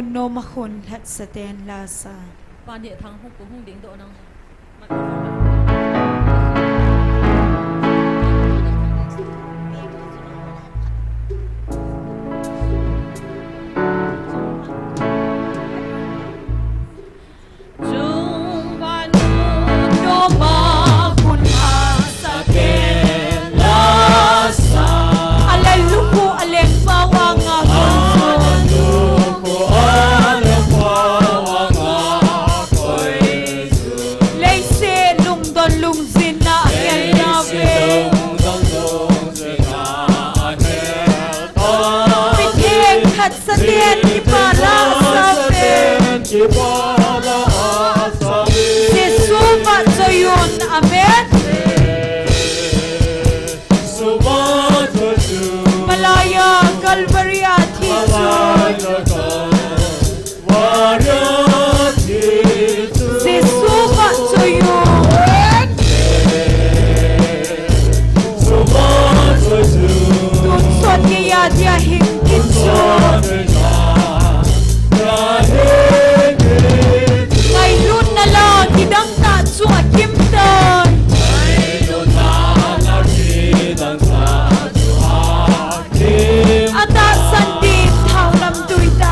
KHOMUNNOM mahun hat sa ten lasa. Pan địa thang hung hung ding do nang. Sa ten ipala asamin Sisuma soyun amen Malaya Calvary at Jesus Sisuma soyun Tunsot kaya dia hingkit ngayon na lang hidang tatso at kimtan atasan din taulam tuita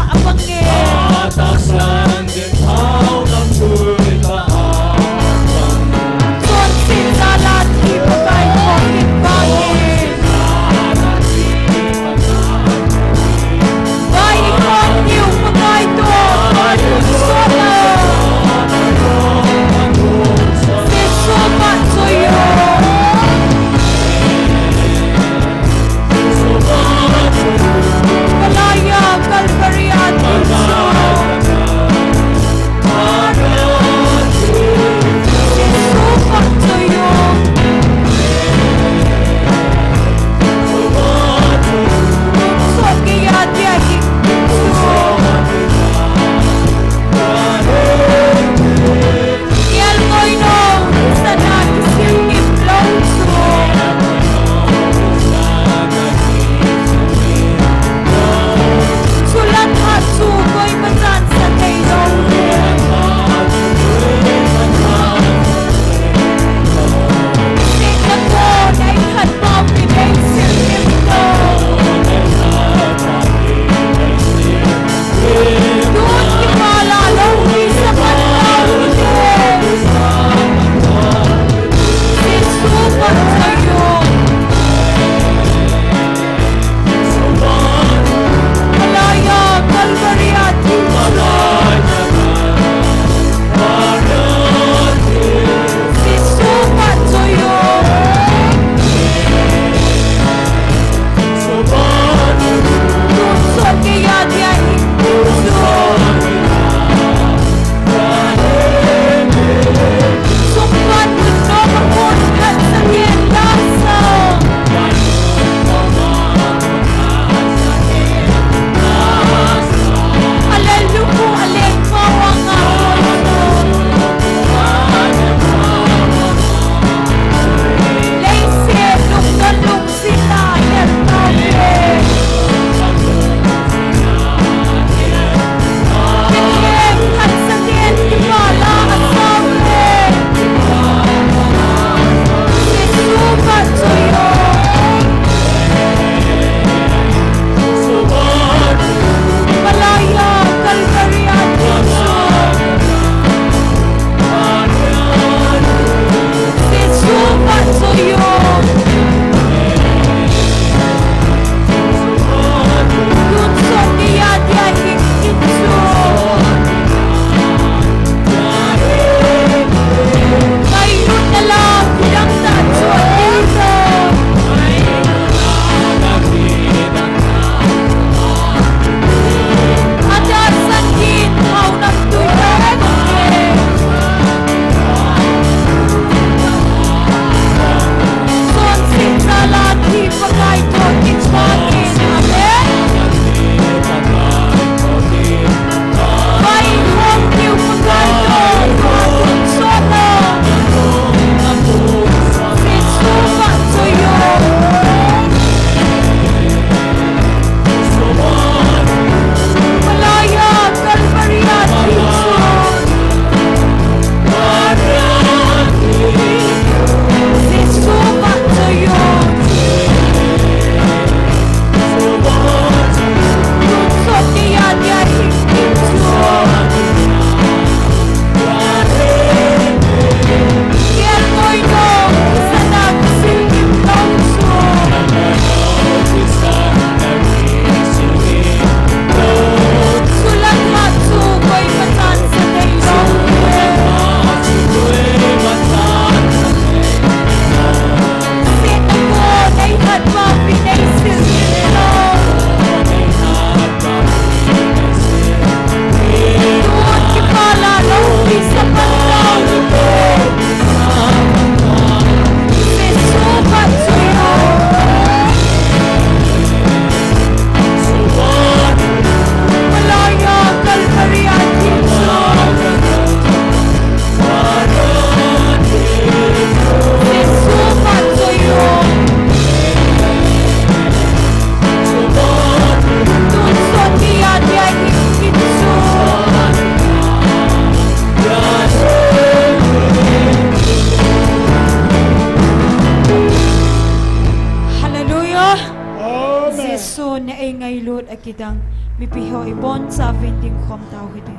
mi piho ibon sa vending khom tau hidi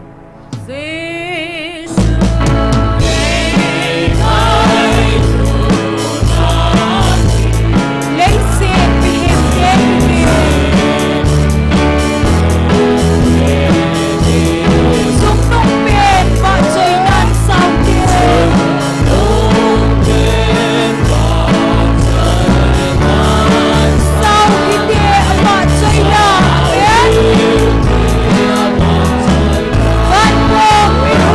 leise pihem sung nong pen ba joy nan sao Hãy subscribe cho kênh Ghiền Mì Gõ để không bỏ lỡ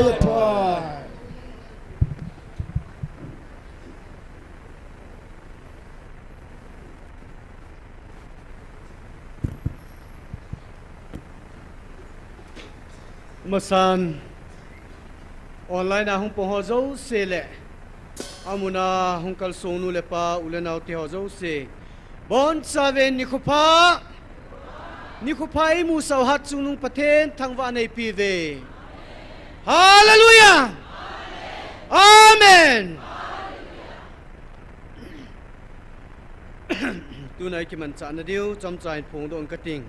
ya thai masan online na hong poho zo se le amuna hong kal sonu le pa ulenau ti ho zo se bon saven ni khopa imu sau hat chunung pathen thangwa nei pi ve hallelujah amen tu nai ki man cha na diu chom chain phung dong ka ting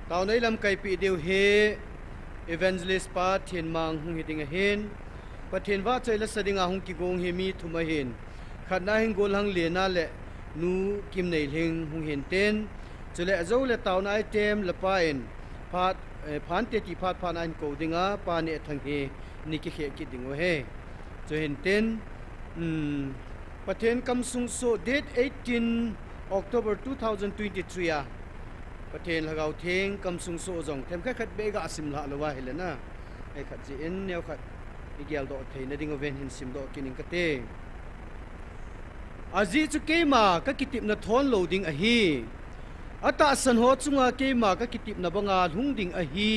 tau nei lam kai pi diu he evangelist pa thien mang hung hiting a hin pathen wa chai la sadinga hung ki gong he mi thuma hin khatna hing gol hang le na le nu kim nei hing hung hin ten chule zo le taw na item le pa in phat phan te ti phat phan an ko dinga pa ne thang he ni ki khe ki dingo he cho hin ten pathen kam sung so date 18 October 2023 a pathen lagau theng kam sung so jong them kha khat be ga asim la lawa helena ai khat ji en neu khat igial do theina ding oven hin sim do kining kate aji chu ke ma ka kitip na thon loading a hi ata san ho chunga ke ma ka kitip na banga lung ding a hi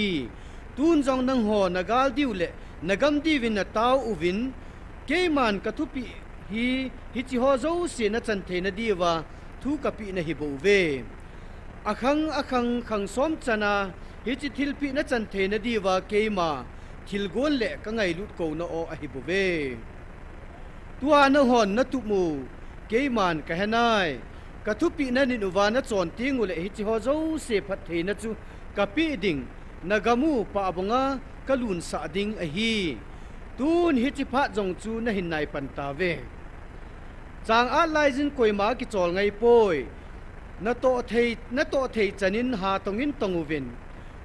tun jong nang ho nagal diu le nagam di win na taw uvin ke man ka thupi hi chi ho zo se na chan theina diwa thu kapi na hi bo ve akhang khang som chana hi chi thilpi na chan the na diwa keima thilgon le ka ngai lut ko na o a hi bove tua na hon na tu mu keiman ka hanai ka thupi na ni nuwa na chon tingu le hi chi ho zo se phat the na chu kapi ding nagamu pa abunga kalun sa ding a hi tun hi chi pha jong chu na hin nai pan ta ve chang a lai jin koima ki chol ngai poi na to thei chanin ha tongin tonguvin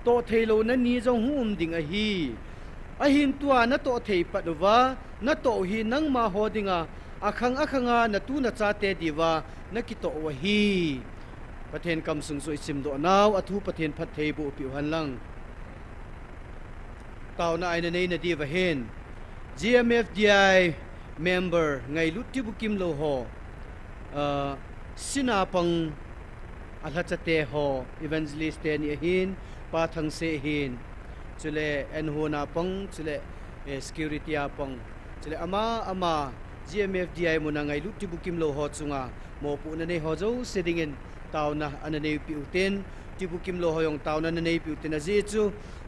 to thei lo na ni jong hum ding a hi a hin tua na to thei patwa na to hi nang ma hodinga akhanga na tu na cha te diwa na ki to wa hi pathen kam sung so isim do naw athu pathen phat thei bu pi han lang taw na aina nei na diwa hen GMFDI member ngai lutti bukim lo ho sinapang alhachate ho evangelist ni hin pa thang se hin chule enho na pang chule security apang chule ama GMFDI mo na ngai lutti bukim lo ho chunga mo pu na nei ho zo sedingen tauna ananei pi uten tibukim lo hoyong tauna na nei pi uten aji chu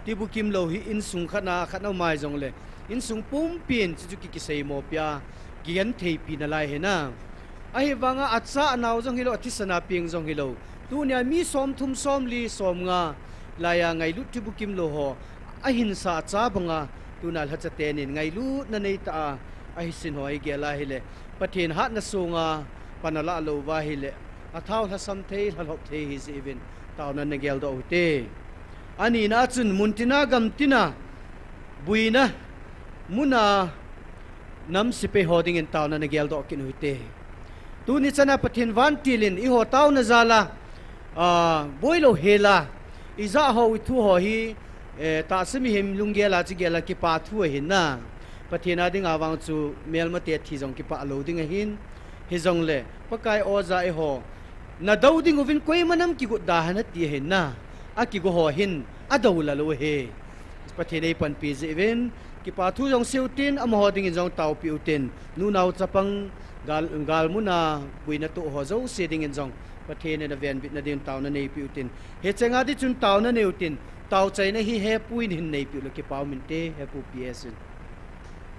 tibukim lo hi in sung khana mai jong le in sung pum pin chu ki ki sei mo pya gian thei pi na lai he na a hi wanga atsa anaw jong hilo athisana ping jong hilo tu nya mi som thum som li som nga laya ngai lu tibukim lo ho a hin sa cha banga tu na hacha te nin ngai lu na nei ta a hi sin hoi ge la hile pathin hat na sunga panala lo wa hile a thau ha sam thei hal hop thei his even taw na negel do te ani na chun muntina gam tina buina muna nam sipe holding in taw na negel do kin huite tu ni chana pathin van tilin I ho taw na zala boilo hela iza ho thu ho hi ta simi him lungela chigela ki pa thu hin na pathina ding awang chu melma te thi jong ki pa lo ding hin hi jong le pakai oza I ho na dau ding ovin koi manam ki gu da hanat ti hin na a ki gu ho hin a dawla lo he pathina pan pi je even ki pa thu jong seutin am ho ding jong taw pi uten nu naw chapang gal muna buina tu ho zo seding in jong pathena na ven bit na din taw na nei pi utin he chenga di chun taw na nei utin taw chai na hi he puin hin nei pi lo ki paw min te he pu ps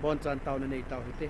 bon chan taw na nei taw hite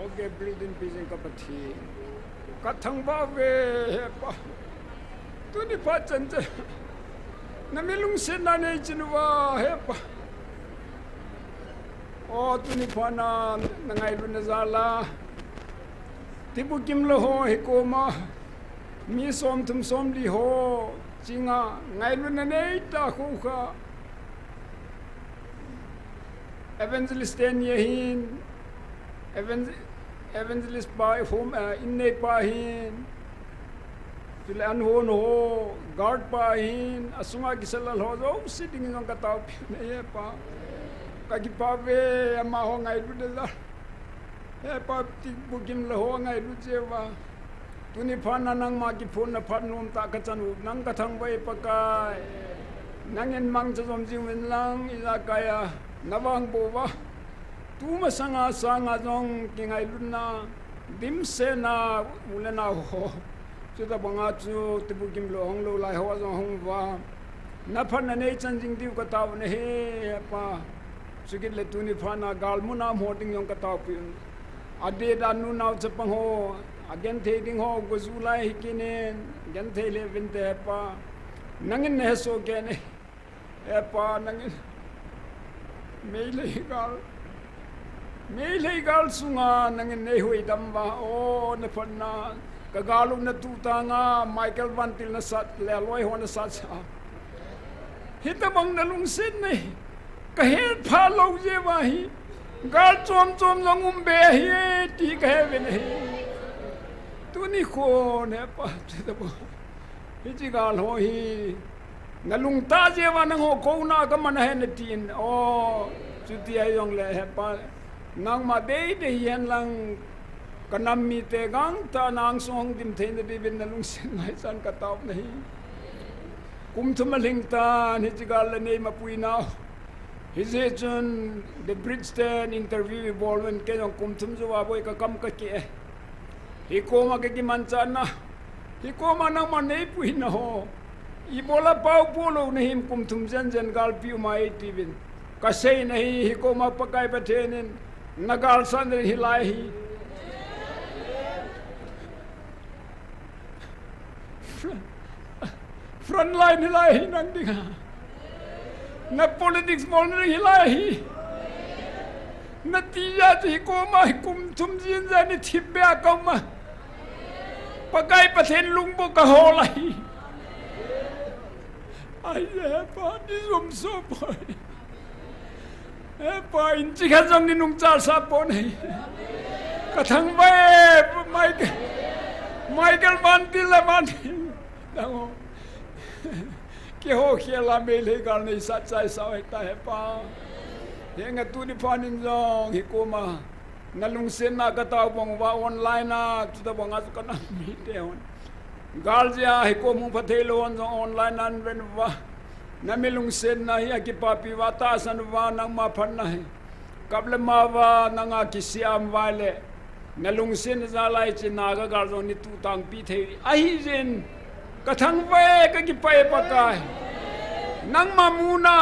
oke building pising kapati kathang ba ve pa tu ni pa chanje namilung sena ne chinwa he pa o tu ni pa na ngai lu na zala tibu kim lo ho he ko ma mi som tum som li ho chinga ngai lu na nei ta khu kha evangelist ten yehin evangelist by home inne pa hin tulan ho no guard pa hin asunga gisalal ho zo sitting in ka tau ne pa ka gi pa ve ama ho ngai du da e pa ti bukim lo ho ngai du je wa tuni phana nang ma ki phone na phan nom ta ka chan nang ka thang bai pa kai nang en mang chom jing min lang ila kaya nawang bo wa tu ma sanga jong ki ngai lunna dim se na ulena ho chu da banga chu tibu kim lo hong lo lai ho jong hong wa na phan na nei chan jing diu ka taw ne he pa sugit le tu ni phana gal mu na mo ding yong ka taw pi ade da nu naw chapang ho again the ding ho go zu lai hikinen gan the le vin te pa nangin ne so ge ne e pa nangin mei gal sunga nangin nei hui dam ba o na panna ka galu na tu ta nga Michael Vantil na sat le loi ho na sat sa hita bang na lung sin nei ka he pha lo je wa hi gal chom long be hi ti ka he ve nei tu ni ko ne pa ta ba hi ji gal ho hi na lung ta je wa na ho ko na ka man he na tin o chu ti ai yong le he pa nang ma de yen lang kanam mi te gang ta nang song dim the na bin na lung sen ngai san ka taw nahi kum thum ling ta ni jigal le nei ma pui na his agent the Bridgestone interview involvement ke yong kum thum zuwa boy ka kam ka ke hi ko ma ke ki man chan na hi ko ma nang ma nei pui na ho i bola pau polo ne him kum thum jan gal piu mai tivin ka sei nahi hi ko ma pakai pa thenin nagal san hi lai hi front line hi lai hi nang dinga na politics mon hi lai hi na tiya hi ko ma kum thum jin ja ni thibya ka ma pakai pa then lung bo ka ho lai ai pa ni som so boy pa in chi kha jong ni nung chal sa po nei ka thang ba Michael Vantil la man dango ke ho khela me le gal nei sa chai sa ta he pa henga tu ni panin jong hi ko ma nalung sen na ka taw bong wa online na tu ta bong as ka na mi te on gal ja hi ko mu pathelo on online an ven wa namilung sen na hi ki papi wa ta san wa nang ma phan na hi kable ma wa nang a ki siam wa le nalung sen za lai chi na ga gal zo ni tu tang pi the ai jen ka thang we ka ki pai pa kai nang ma mu na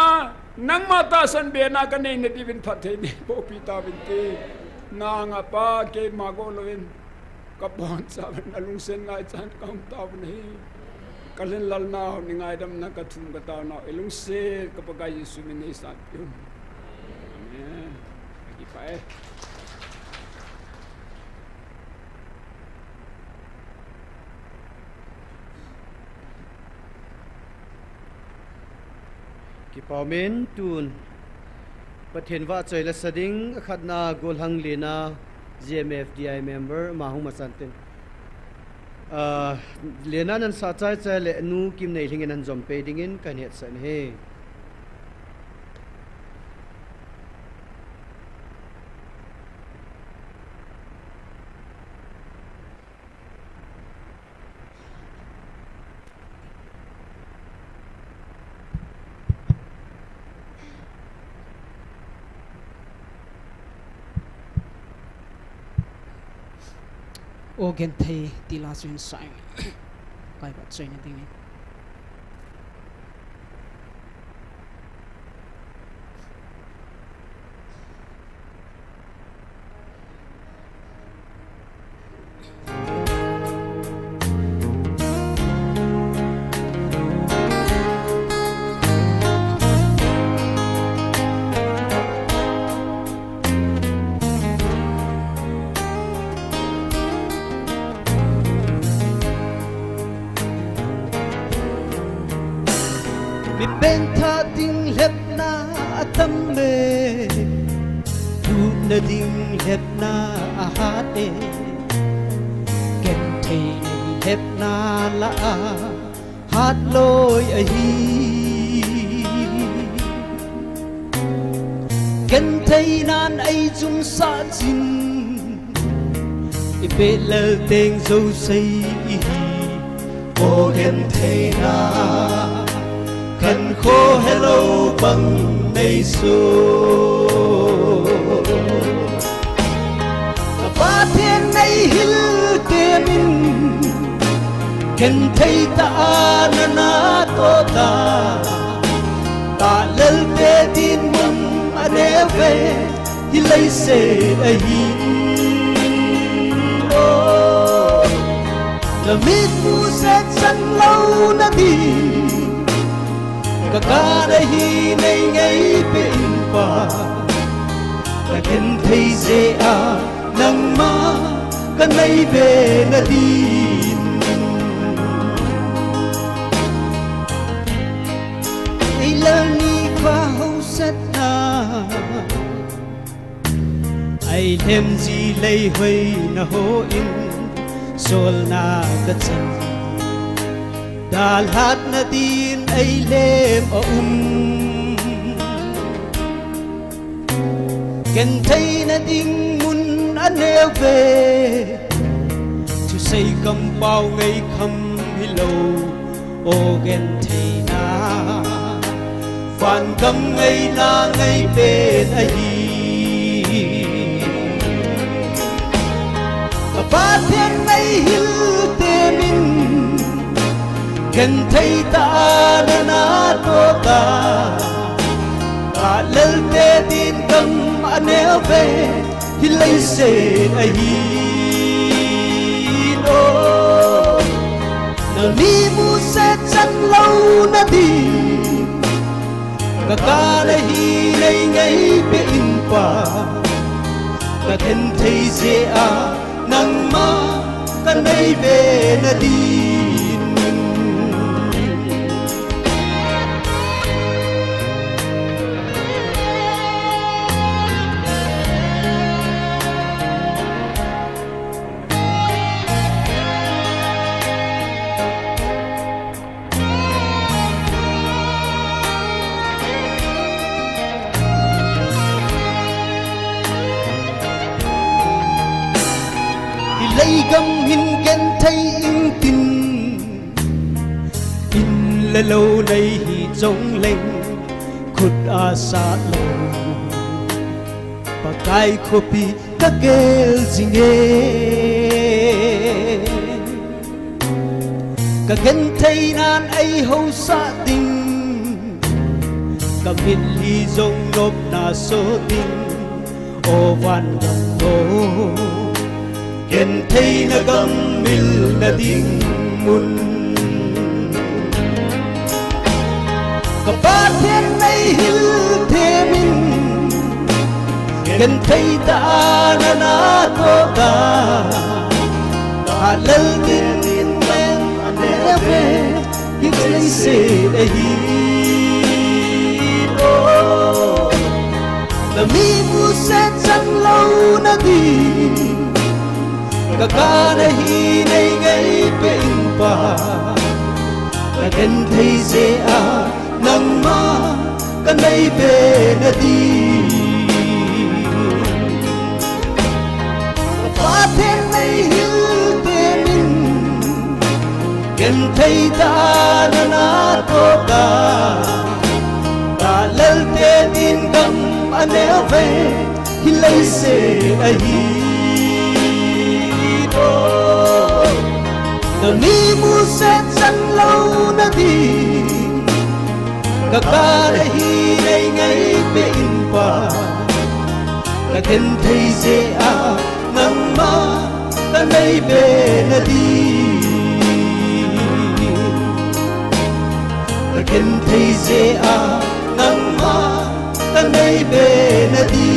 nang ma ta san be na ka nei ne ti bin phat the ni po pi ta bin te na nga pa ke ma go loin ka bon sa nalung sen ngai chan kam ta ni kalen lal na ni ngai dam na ka thum ka ta na elung se ka pa ga yesu mi nei sa yun amen ki pai ki paumen tun pathen wa choi la sading khatna golhang lena GMFDI member mahung masanten lena nan sa chai chai le nu kim nei thingen an zom pe dingin kan het san he organ thei ti la sun sai kai ba chai na ding bên tha ding lep na atam me du na ding lep na ahat e ken thei nei lep na la hát lôi a hi ken thei nan ai chung sa jin i pe lal teng zo sei o ken thei na kan khô hello bằng nay số ba thiên nay hil tiền ken thei ta na na to ta ta lel te tin mong ade ve hi lay se a hi o la mit mu se chan lâu na đi cả đây nay ngay bên pa ta ken thei ze a nang ma kan nay ve na din ai lơ ni qua hậu set na ai thêm gì lây huay na ho in sol na ka chan dalhat na din ay lem o ken thei na ding mun anel ve chu say kam pau ngay kham hilo o ken thei na phan kam ngay na ngay bên ai ba thiên ngay hil te min ken thei ta na na to ta ta lel te tin kam anel ve hi lay se a hi no na ni mu se chan lâu na đi ka na hi nay ngay pe in pa ka ken thei se a nang ma ka nay ve na đi lay gam hin ken thei in tin in la lâu nay hi giống lên khut a sa lo pa kai khopi ka kel jinge ka ken thei nan ai ho sa ding ka min li giống nop na so ding o van do ken thei na gam mil na ding mun ka ba thiên nay hil the min ken thei ta na na to ta ta lel tin men ane ve hi lay se a hi o la mi mu se chan lâu na đi ka na hi nay ngay bên pa ka ken thei se a nang ma ka nay ve na đi pa thiên nay hil te min ken thei ta na na to ta ta lel te tin kam anel ve hi lay se a hi na ni mu se chan lâu na đi ka na hi nay ngay bên pa ka ken thei se a nang ma ka nay ve na đi ka ken thei se a nang ma ka nay ve na đi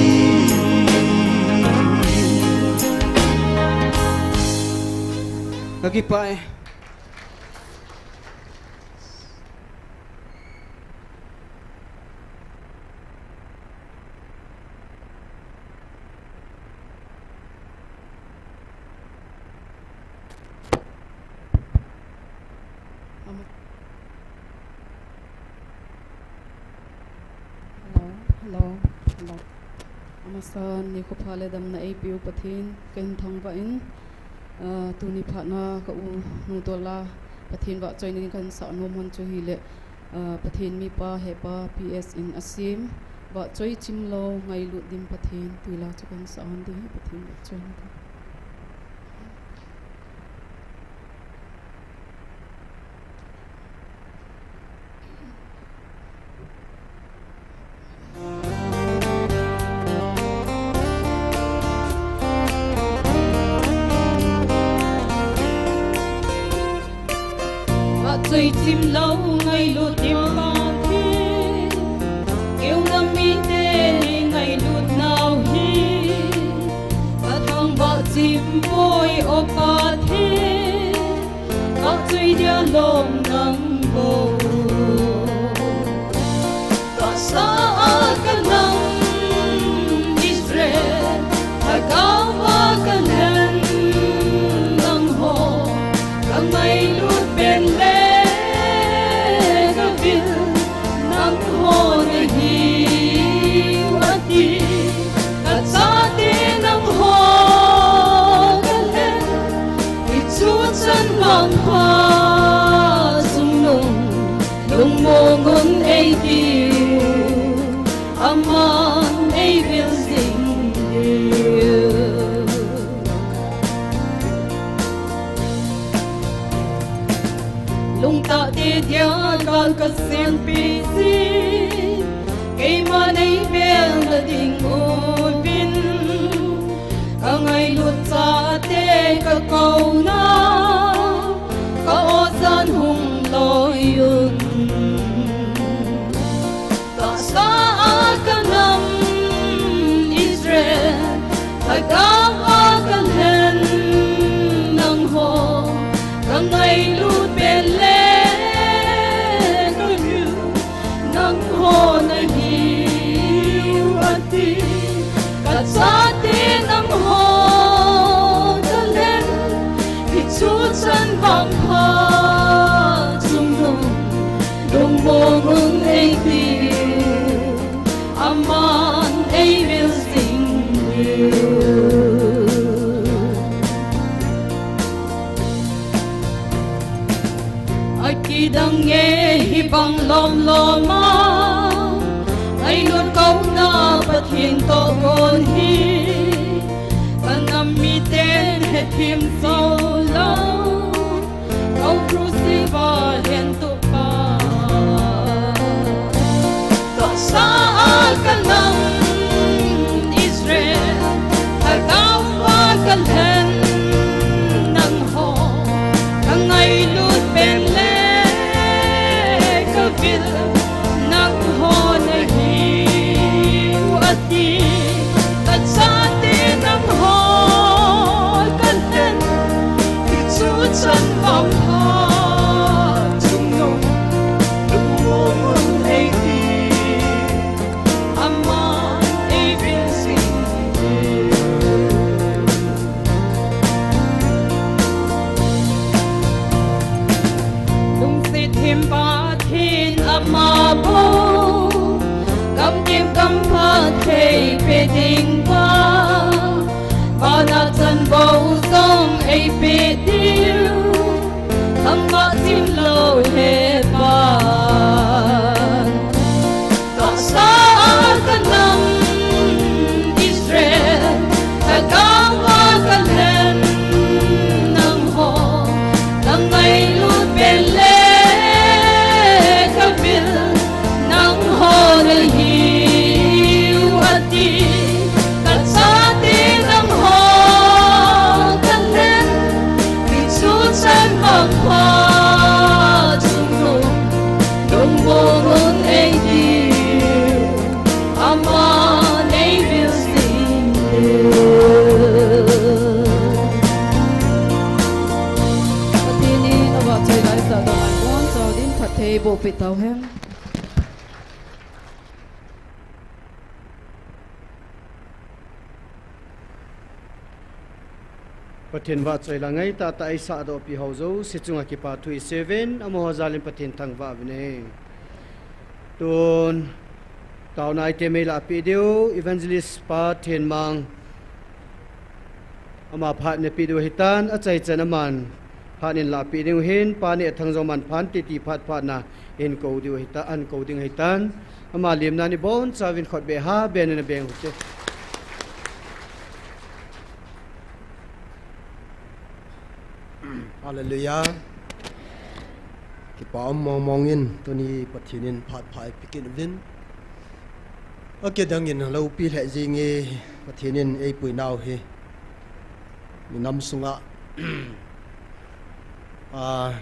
kagipae lo lo amasan ni ko phale dam na ai piu pathin ken thong va in tu ni phana ka u nu to la pathin wa choi ni kan sa no mon chu hi le pathin mi pa he pa ps in asim wa choi chim lo ngai lu dim pathin tu la chu kan sa on di pathin wa choi ni Tôi chim lâu ngày lụt mà thiên yêu năm mi tên ngày lụt nào hi và thằng vợ chim bôi ô pa thiên có chơi dia lom nắng bầu có sa cái nắng Israel ta cao và cái lên nắng hồ nắng mây lụt bên lên vang hoa sung nung mô ngôn ai tiêu aman ai vil sing điều lung ta đi theo con cất xiên pi si cây mà nay bèn là tình ôi bin cả ngày luôn xa tê cả cầu na san hùng loi yun ta sa ka nam Israel ta ka ka hen nang ho ka ngai lut ben le ka yu nang ho na hi ati ka sa te nang ho ka len hi chu san vang ha mong ai tiêu aman ai vil sing ai ki dang nghe hi bang lom loma ai luôn câu na pathin to con hi kanam mi ten he thim so lo câu crucified hen to sa ka nam Israel ta cao qua kan hen nang ho ka ngai lut ben le ka vil nang ho na hi ati ta sa te nang ho kan hen ki chu chan vang ha chung nong lu mon ai mà bố cầm kim cầm phật thầy về tình qua và na chân bầu sông ấy về tiêu thằng bác chim lâu hết bàn tỏ xa căn năm Israel ta cao hoa căn hen nang ho nang ngày lút bên lên bộ bị tàu hen pathin wa choi la ngai ta ta isa do pi ho zo si chunga ki pa thui 7 amo zalim pathin thang wa bne ton Taona Mei la pidiu evangelist pa Thiên Mang ama phat ne pidiu hitan achai chanaman phanin la pidiu hin pa ne thangzoman phan ti phat na in ko diu hita an ko ding hitan ama limna ni bon chawin khot be ha ben ne beng hu Hallelujah. Kita mongin tu ni patinin phat phai pikin vin. Okay dangin lau pi le jingi patinin ei pui nau he. Ni nam sunga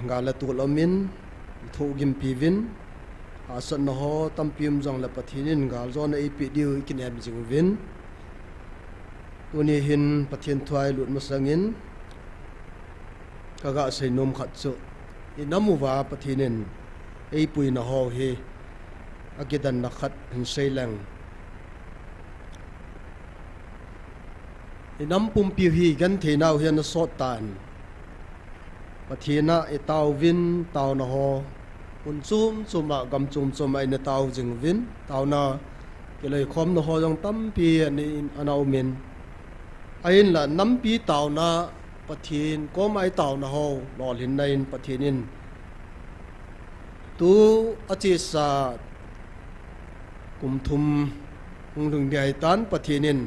ngala tu lomin thu gim pi vin. San no ho tampim jong la patinin gal zon ei pi diu ikin em jing vin. Tu ni hin pathin thuai lut masangin. Kaga say nom khat so inamuwa pathinin ei pui na ho he agidan na khat hin sei lang inam pum pi hi gan the nau hian so tan pathina e taw vin taw na ho un chuma gam chuma ina taw jing vin taw na ke lei khom na ho jong tam pi ani anau min ain la nam pi taw na pathin ko mai taw na ho lol hin nain pathinin tu achi sa kum thum hung dung dai tan pathinin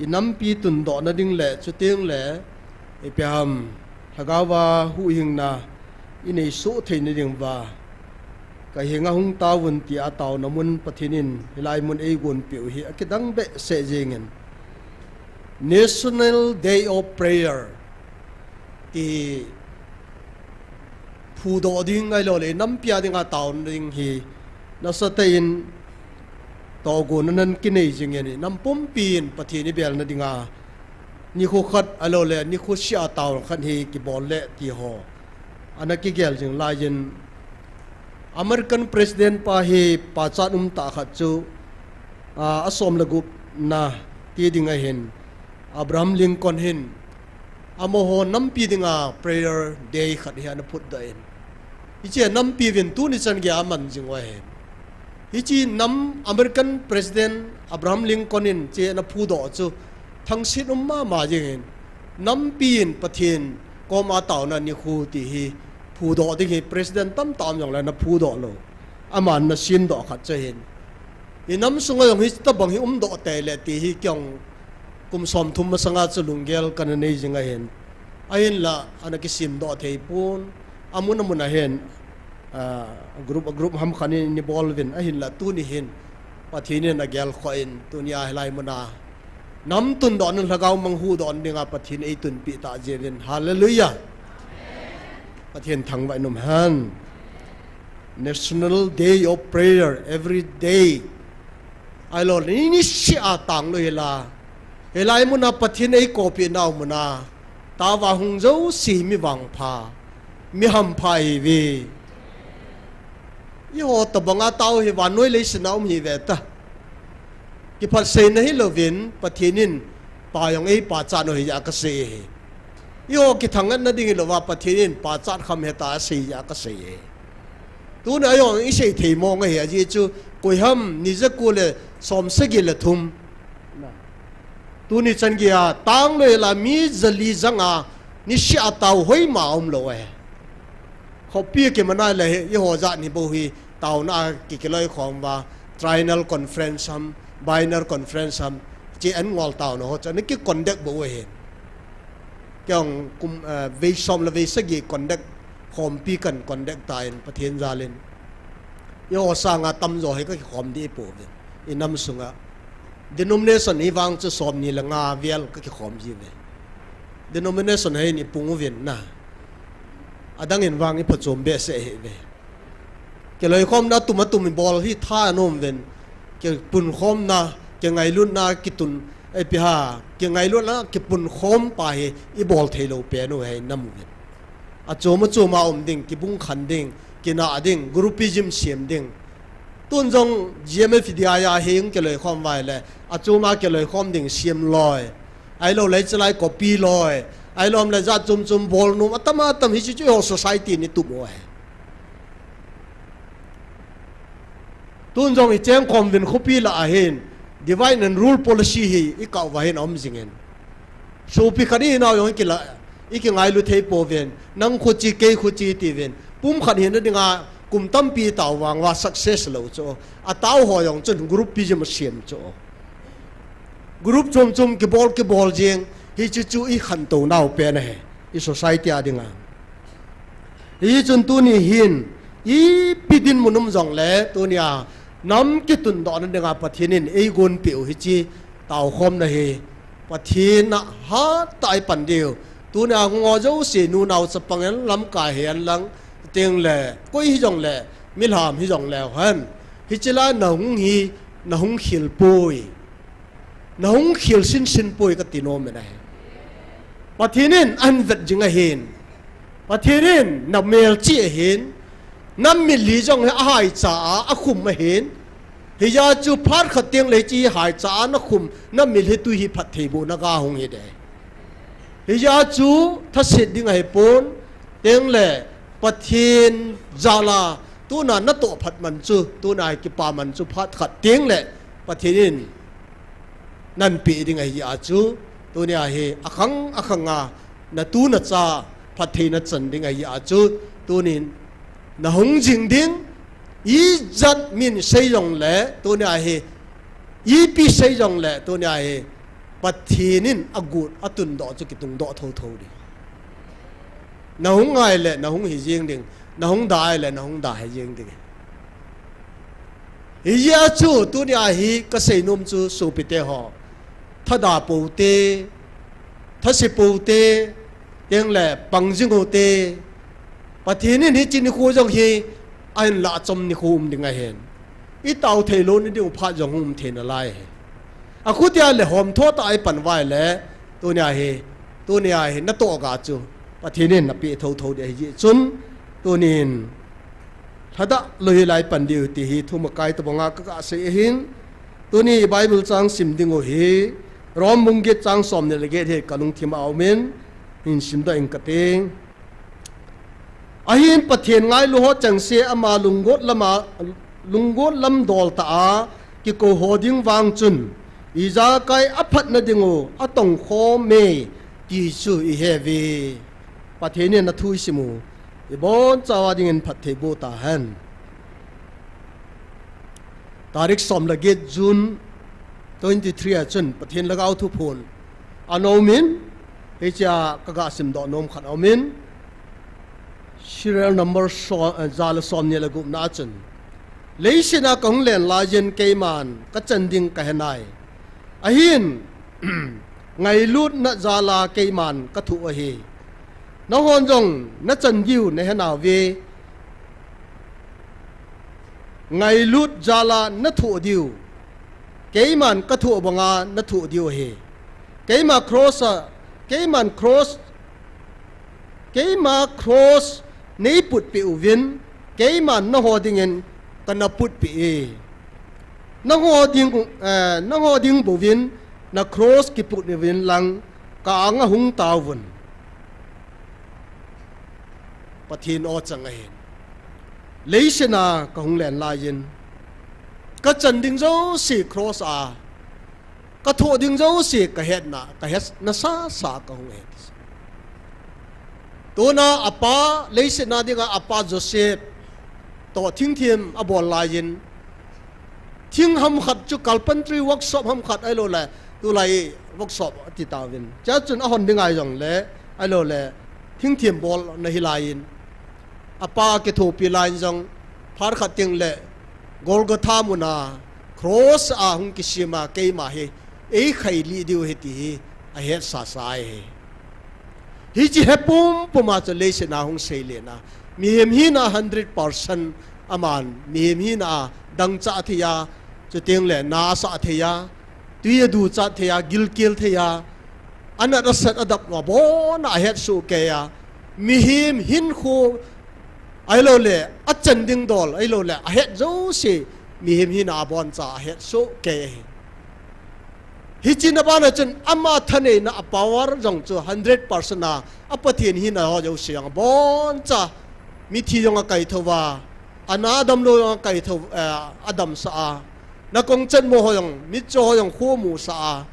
inam pi tun do na ding le chu teng le e pyam hagawa hu hing na inei so thein ni ding wa ka hinga hung tawun ti a taw na mun pathinin hilai mun ei gun piu hi akidang be se jingen National Day of Prayer ti phu do ding ai lo le nam pia ding a taw ding hi na sa tein to go nan kinei jing ni nam pum pin pathi ni bel na dinga ni kho khat alo le ni kho sia taw khan hi ki bol le ti ho anaki gel jing la yin American president pa hi pa chat ta khat chu asom lagup na ti dinga hin Abraham Lincoln hin amoho nampi dinga prayer day khat hi na put da in ichi nampi vin tu ni chan gya man jingwa he ichi nam American president Abraham Lincoln in che na phu do chu thang sit ma jing nampi in pathin ko ma taw na ni khu ti hi phu do ding hi president tam jong la na phu do lo aman na sin do khat che hin inam sunga yong hi ta bang hi do te le ti hi kyong kum som thum masanga chu lungel kan nei jinga hen ain la anaki sim do thei pun amuna hen group ham khani ni bolvin ahin la tu ni hin pathine na gel khoin tunia helai muna nam tun don lagaw manghu don dinga pathin ei tun pi ta jevin hallelujah pathin thangbai num han National Day of Prayer every day ai lo ni si atang lo la helai muna pathin ei kopi naw muna tawa hung zo si mi wang pha mi ham phai vi yo to banga taw hi wan noi le sinaw mi ve ta ki phal se na hi lovin pathinin pa yong ei pa cha no hi ya ka se yo ki thangan na ding lo wa pathinin pa cha kham he ta se ya ka se tu na yo i se thei mo nge ya ji chu koi ham ni za ko le som se gi le thum tu ni chan gia tang le la mi zali zanga ni sha taw hoi ma lo e kho pi ke mana le ye ho za ni bo hi taw na ki loi khom wa triennial conference ham biennial conference ham chi an ngol taw no cha ni ki conduct bo he kyong kum ve som la ve sa gi conduct khom pi kan conduct ta in pathen za len yo sa nga tam zo he ka khom di po ve inam sunga denomination hi wang chu som ni la nga vial ka ki khom ji ve denomination hai ni pungu vin na adang in wang i phachom be se he ve ke loi khom na tum bol hi tha nom ven ke pun khom na ke ngai lun na ki tun ai pi ha ke ngai lun na ke pun khom pa hi i bol thelo pe no hai nam ven a choma ding ki bung khan ding ki na ding groupism siam ding tuân dòng GMFDI hiện cái lời khom vài lệ, chuma cái lời khom đỉnh xiêm lòi, ai lo lấy cho lại copy lòi, ai lo lấy ra chum bol nôm, tâm hi chú society ni tụ mồi. tuôn dòng i chém com vin copy là ahin divine and rule policy hi i cạo và hin om zingen so pi khani nào yong kila i ki ngai lu thei po ven nang khu chi ke khu chi ti ven pum khan hin dinga kum tam pi taw wang wa success lo cho a taw ho yong chun group pi jem siam cho group chum chum ki bol jeng hi chu chu i khan to naw pe na he i society adinga hi chun tu ni hin i pidin munum jong le tu nia nam ki tun do na dinga pathinin ei gon piu hi chi taw khom na he pathin na ha tai pan deu tu nia ngo jo se nu naw chapang lam ka hian lang tiếng lệ coi hi dòng lệ mil hàm hi dòng lệ hơn hi chỉ là na hung khil bôi na hung khil sin bôi cái tin ôm này pathinin an vật chính là hiền pathinin na mel chi hiền năm mil lý dòng hai cha a khum mà hiền hi ya chu phát khát tiếng lệ chi hai cha na khum năm mil hi tu hi phát thầy bộ na ga hung hi đấy hi ya chu thắt xịt đi ngày bốn tiếng lệ pathin zala tu na na to phat man chu tu na ki pa man chu phat khat tiếng le pathinin nan pi ding ai ya chu tu nia he akhanga na tu na cha phathi na chan ding ai ya chu tu nin na hong jing ding i zat min sei yong le tu nia he i pi sei yong le tu nia he pathinin agut atun do chu ki tung do tho đi na hung ai lệ na hung hi riêng đình na hung đại lệ na hung đại riêng đình hi ya chu tu nia hi ka sei nom chu su pi te ho tha da pu te tha si pu te tiếng lệ bằng jing ho te pathin ni chin ni khu jong hi an la chom ni khum ding a hen i tau thei lo ni ding pha jong hum the na lai a khu tia le hom tho ta ai pan vai le tu nia hi na to ga chu pathinin na pi tho de hi chun tunin thada loi lai pandiu ti hi thuma kai to bonga ka se hin tuni bible chang sim dingo hi rom mungge chang som ne lege he kanung thim aumen in sim da ing kateng ahin pathin ngai lu ho chang se ama lungot lam dol ta a ki ko hoding wang chun iza kai aphat na dingo atong kho me ti su i heavy pathinin na thui simu ibon chawa dingin phathe bo ta han tarik som lage June 23 a chun pathin lagau thu phun anomin hecha kaga sim do nom khat omin serial number zal som ne lagum na chun leisina kong len la jen keiman ka chanding ka henai ahin ngai lut na zala keiman ka thu a hi na hon jong na chan giu ne hena ve ngai lut jala na thu diu keiman ka thu banga na thu diu he keima cross nei put pi uvin keiman na hodingen kana put pi e na hoding bovin na cross ki put ne vin lang ka anga hung tawun pathin o changa hin leisena ka hung len la yin ka chan ding zo si cross a ka tho ding zo si ka het na sa ka hung het to na apa leisena dinga apa Joseph to thing thiam abol la yin thing ham khat chu kalpantry workshop ham khat ai lo la tu lai workshop ti tawin cha chun a hon dingai jong le ai lo le thing thiam bol na hilain apa ke thu pi line jong phar khating le golgotha muna cross a hung kisima keima he e khai li diu he ti a he sa sai he hi chi hepum puma cho le se na hung sei le na mi hem hi na 100% aman mi hem hi na dang cha thia cho tiếng le na sa thia tuy du cha thia gil kil thia ana rasat adap wa bo na het su ke ya mi him hin khu ai lo le a chan ding dol ai lo le a het zo si mi him hi na bon cha het su ke hi chin na ba na chen ama thane na power jong chu 100% na apathin hi na ho jo siang bon cha mi thi jong a kai thowa anadam lo kai tho adam sa na kong chen mo hoyong mi cho hoyong khu mu sa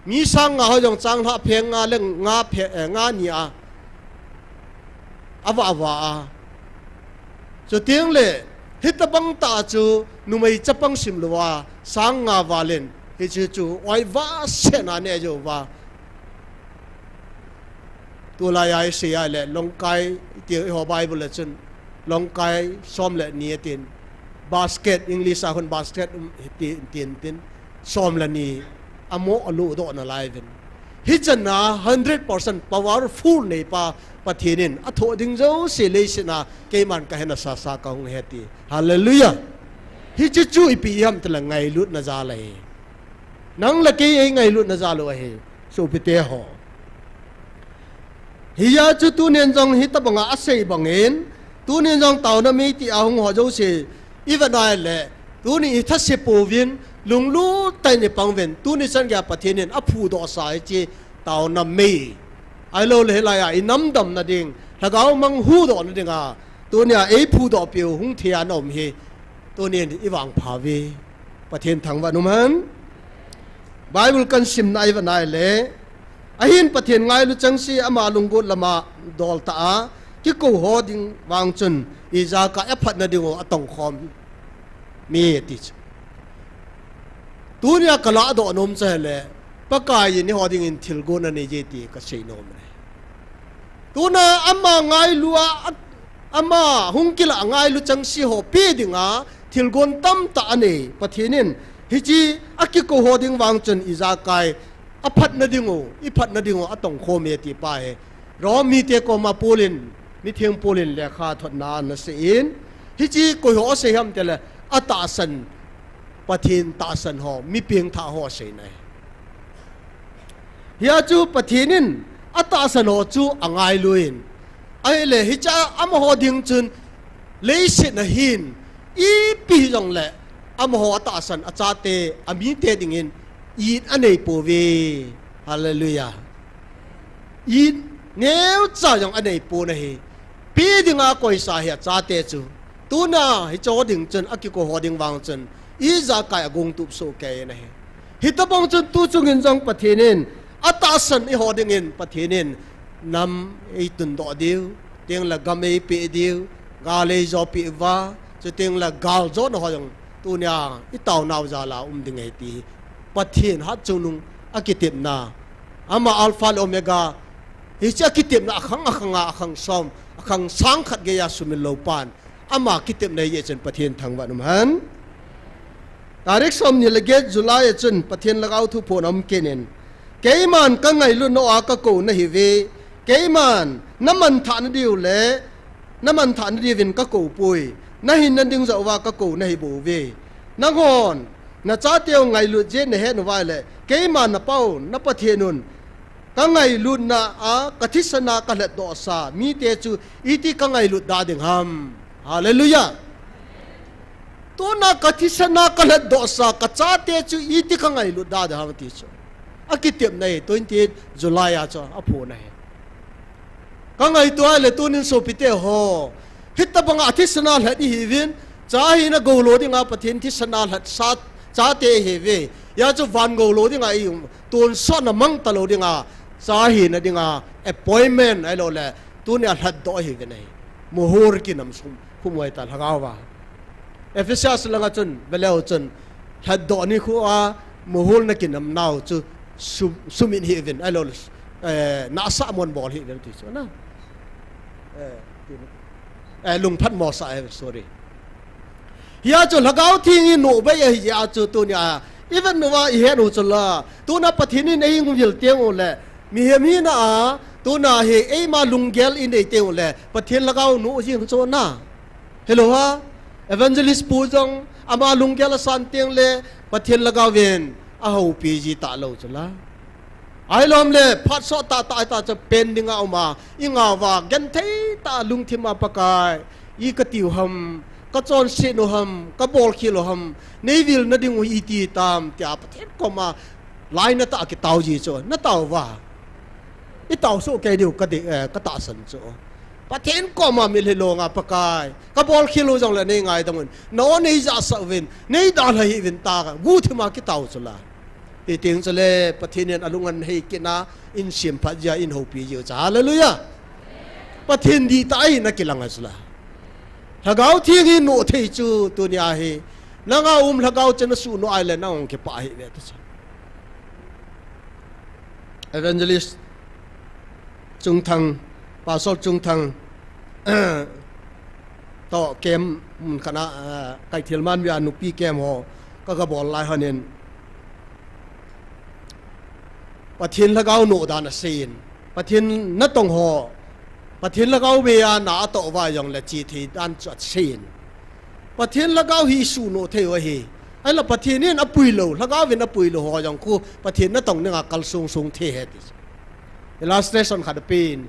mi sang nga hoyong chang ha pheng nga leng nga phe nga ni a awa awa cho tiếng le hitabang ta chu numai chapang sim lowa sang nga valen hi chu oi va se na ne jo wa tu la ai se ai le long kai ti ho bible le chun long kai som le ni tin basket english a hun basket tin som la ni amo alu do na live hi chana 100% powerful nei pa pathinin atho ding zo se le sina ke man ka hena sa sa ka hung heti hallelujah hi chu chu ipi yam tla ngai lut na za lai nang la ke ngai lut na za lo he so pite ho hiya chu tu nen jong hi ta banga asei bangin tu nen jong Taona Mei ti ahung ho jo se ivanai le tu ni tha se povin lung lu tai ni pangven tu ni san ga pathinin aphu do sai chi Taona Mei ai lo le la ya inam dam na ding lagaw mang hu do na dinga tu nia ei phu do piu hung thia nom hi tu ni iwang phawe pathin thang wa numan bible kan sim nai wa nai le ahin pathin ngai lu changsi ama lunggut lama dol ta a ki ko ho ding wang chun i za ka aphat na dingo atong khom mi ti tu nia kala do nom cha le pakai ni ho ding in thil go na ni je ti ka sei nom ne tu na ama ngai lua ama hungkila ngai lu changsi ho pi dinga thil gon tam ta ane pathinin hiji akiko ho ding wang chun i za kai aphat na dingo I phat na dingo atong kho me ti pa he ro mi te ko ma polin mi theng polin le kha thot na na se in hi chi ko ho se ham te le ata san pathin ta san ho mi ping tha ho se nai hiya chu pathinin ata san ho chu angai luin ai le hi cha am ho ding chun le sit na hin I pi jong le am ho ata san acha te ami te ding in eat anei po ve hallelujah eat neu cha jong anei po na hi pi dinga koi sa hi cha te chu tu na hi cho ding chun akiko ho ding wang chun I za kai agong tup so ke na hi hitabong chun tu chung in jong pathinin ata san I ho ding in pathinin nam ei tun do diu teng la gam ei pe diu ga le zo pi wa chu teng la gal zo na ho jong tu nya I taw naw za la ding ei ti pathin hat chunung akitip na ama alpha omega hi cha kitip na akhang som akhang sang khat ge ya sumil lo pan ama kitip na ye chen pathin thangwa num han tarik som ni lege july chen pathin lagaw thu phonam kenen keiman ka ngai lu no a ka ko na hi ve keiman naman than diu le naman than diwin ka ko pui na hin nan ding zawa ka ko na hi bo ve na ngon na cha teo ngai lu je ne he no wa le keima na pau na pathenun ka ngai lu na a kathisana ka let do sa mi te chu iti ka ngai lu da ding ham hallelujah to na kathisana ka let do sa ka cha te chu iti ka ngai lu da ham ti chu akitep nei 20 july a cho a pho na he ka ngai to le tunin so pite ho hitabanga athisana le di hivin cha hi na go lo dinga pathin thi sana let sat cha te he ve ya chu van go lo dinga I tun so na mang ta lo dinga cha hi na dinga appointment ai lo le tu ne hat do hi ve nei muhur ki nam sum khumoi ta lagawa Ephesus langa chun beleo chun hat do ni khu a muhul na ki nam naw chu sumin hi ven ai lo na sa mon bol hi ven ti so na lung phat mo sa sorry hiya chu lagaw thing I no ba ya ya chu tu nya even no wa I he no chu la tu na pathini nei ngum yel teng o le mi he mi na a tu na he ei ma lunggel in ei teng o le pathin lagaw no jing chu na hello ha evangelist pu jong ama lunggel san teng le pathin lagaw ven a ho pi ji ta lo chu la ai lom le phat so ta cha pen dinga oma inga wa gan thei ta lung thima pakai I ka tiu ham ka chon se no ham ka bol khilo ham nei vil na ding I ti tam tia pathet ko ma lai na ta ki taw ji cho na taw wa I taw so ke diu ka de ka ta san cho ประเทศก็มามีเลโลงาปกายก็บอลคิโลจังเลยในไงตรงนั้นน้องนี่จะสวินนี่ดาลให้วินตากูที่มาคิดเอาสุดละอีติงจะเลยประเทศนี้อารมณ์กันให้กินนะอินเสียมพัดยาอินหูปีเยอะจ้าเลยลุยะประเทศดีตายนักกิลังสุดละถ้าเขาที่กินโนเทจูตัวนี้เหรนังเอาถ้าเขาจะนั่งสูโนไอเลนนั่งเก็บไปเหรอทุกท่าน Evangelist จุงทังป่าสดจุงทังต่อเกมคณะไก่เทียมมันวิอานุปีเกมหอก็บอลไล่ฮันเองปะทินละเก้าโนดานซีนปะทินนัดตงหอปะทินละเก้าเบียนาโตวายองละจีทีด้านจัดซีนปะทินละเก้าฮิสูโนเทวะฮีไอ้ละปะทินนี่นับปุยโลละเก้าเป็นนับปุยโลหอยองคูปะทินนัดตงเนี่ยกัลซุงเทเหติเวลาสเตชันขัดปีน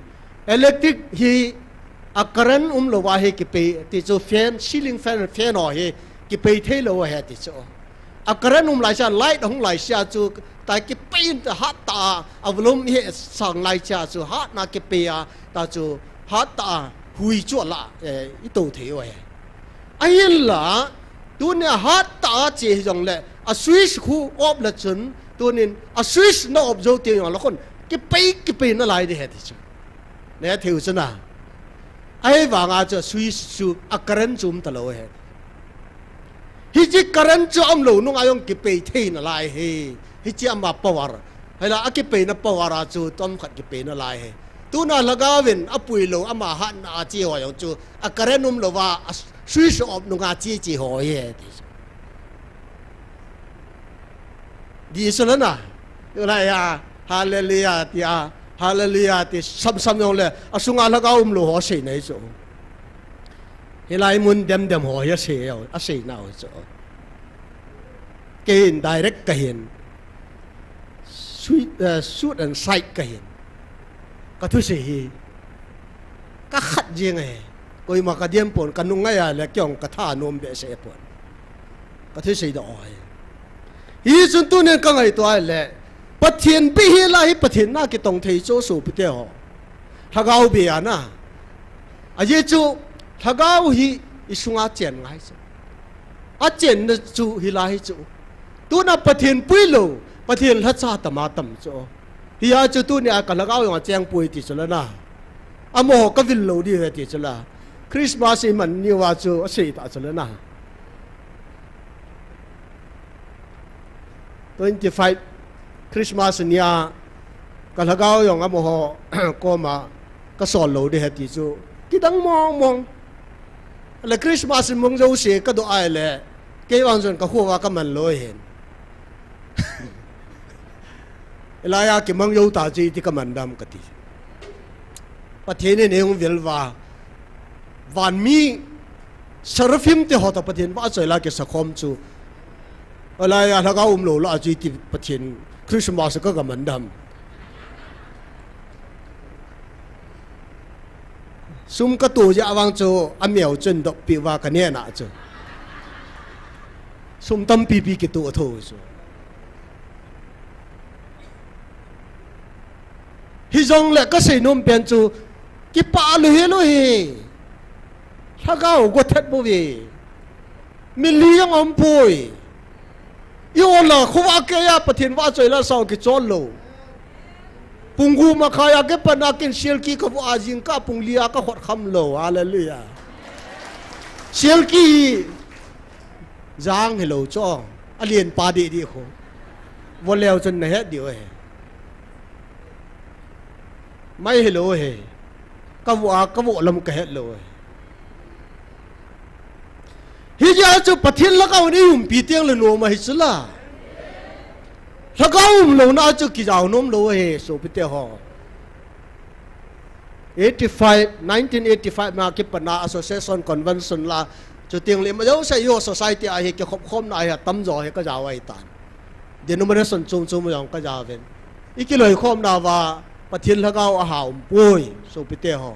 เอเล็กทริกฮีอาการนั้นโลวาฮีกิเปติจูแฟนซีลิงแฟนหน่อยกิเปเทโลวาฮีติจูอาการนั้นหลายชาไล่ดงหลายชาจูแต่กิเปนแต่ฮัตตาอารมณ์เฮสั่งหลายชาจูฮัตนากิเปียแต่จูฮัตตาหุยจวดละอีตัวเทวะไอ้ละตัวเนี่ยฮัตตาเจียงเลยอาสวิสคูออบละจุนตัวนี้อาสวิสนอบโจเตียงละคนกิเปนั่นอะไรเดียติจูเนี่ยเทวชนะไอ้วางอาจจะสวิสจูอาการนั้นจุ่มตลอดฮิจิการนั้นจุ่มโลนุ่งอายองกิเปเทนอะไรเฮฮิจิอามาปวาร์เฮล่ะอากิเปนับปวาราจูต้มขัดกิเปนั่นอะไรเฮตัวน่าละกาวินอปุยโลอามาหันอาเจียวอย่างจูอาการนั้นนุ่มโลว่าสวิสอบนุ่งอาเจีหอยเฮดีสุดแล้วนะอะไรอะฮาเลลูยาที่ฮาเลลูยาที่ซ้ำๆอย่างเลยอาสุงาละกาโลหัวเสียไหนจูเฮลัยมุนเดมหัวเสียอาเสียน่าจูเกณฑ์ direct ก็เห็นsuit and sight ก็เห็นก็ทุกสิ่งก็ขัดยังไงก็ยังมากระเดียมปนกันนุ่งไงอะแล้วจ้องกระท่านมเบสเอปนก็ทุกสิ่งดอยฮีจุนตัวนี้ก็ไงตัวอะไรปะเทียนปีเฮลัยปะเทียนน่ากิตงเทโจสูปิเตอถ้าเขาเบียนะอาเยจูถ้าเขาฮีอิสุงอาเจนไงจูอาเจนนะจูฮิลาฮิจูตัวนั้นปะเทียนปุยโลปะเทียนทัศน์ตมาตัมจูฮิอาจูตัวนี้ก็ละเขาอย่างแจงปุยติจุลนะอโมก็วิลโลดีเวติจุลนะคริสต์มาสมันนิวาจูเสียตาจุลนะ25 คริสต์มาสเนี่ยก็ละเขาอย่างอโมก็มาก็สอนโลดีเวติจูกิดังมองแล้วคริสต์มาสมงจะเสียก็ดูไอเลยเกี่ยวกับก็หัวก็มันลอยเห็นลายกิมังยูตาจีที่ก็มันดำกติประเทศนี้เนี่ยวิลว่าวันมีสารฟิมที่หัวตาประเทศว่าจะลากสักคมจูลายถ้าเขาโลละจีที่ประเทศคริสต์มาสก็มันดำซุ่มก็ตัวจะวางจูอเมียวจนดอกปีว่ากันเนี่ยนะจูซุ่มตั้มปีกิตัวโถจูฮิจงเล็กก็เสียนุ่มเป็นจูกิปาลุยถ้าเขาก็เท็ดบุวีมิเลียงอมปุยโยนละขวาเกียประเทศว่าใจละสาวกิจโลปุงกูมาขายก็ปนักินเชลกี้กับอาจิงก้าปุงเลียก็หดคำโลฮาเลลูยาเชลกี้จางเฮโลจ้องอเลียนปาดีดีโควันแล้วจนไหนเดียวไม่เฮโลเฮก็ว่าลำกะเฮโลฮิจาจูปะทินละก็วันนี้ปีเตียงเลยโนมาฮิสละละก็โลน่าจูกิจาวนมโลเฮสูปิเตหอ1985มาคิปนา Association Convention ละจูเตียงเลยมาเยอะใช่โย Society ไอเฮก็คบนายตั้มจ่อเฮก็จะเอาไว้ตานเดี๋ยวนู้นมันส่วนจุ่มอย่างก็จะเป็นอีกเลยคบนาว่าปะทินละก็อาหารป่วยสูปิเตหอ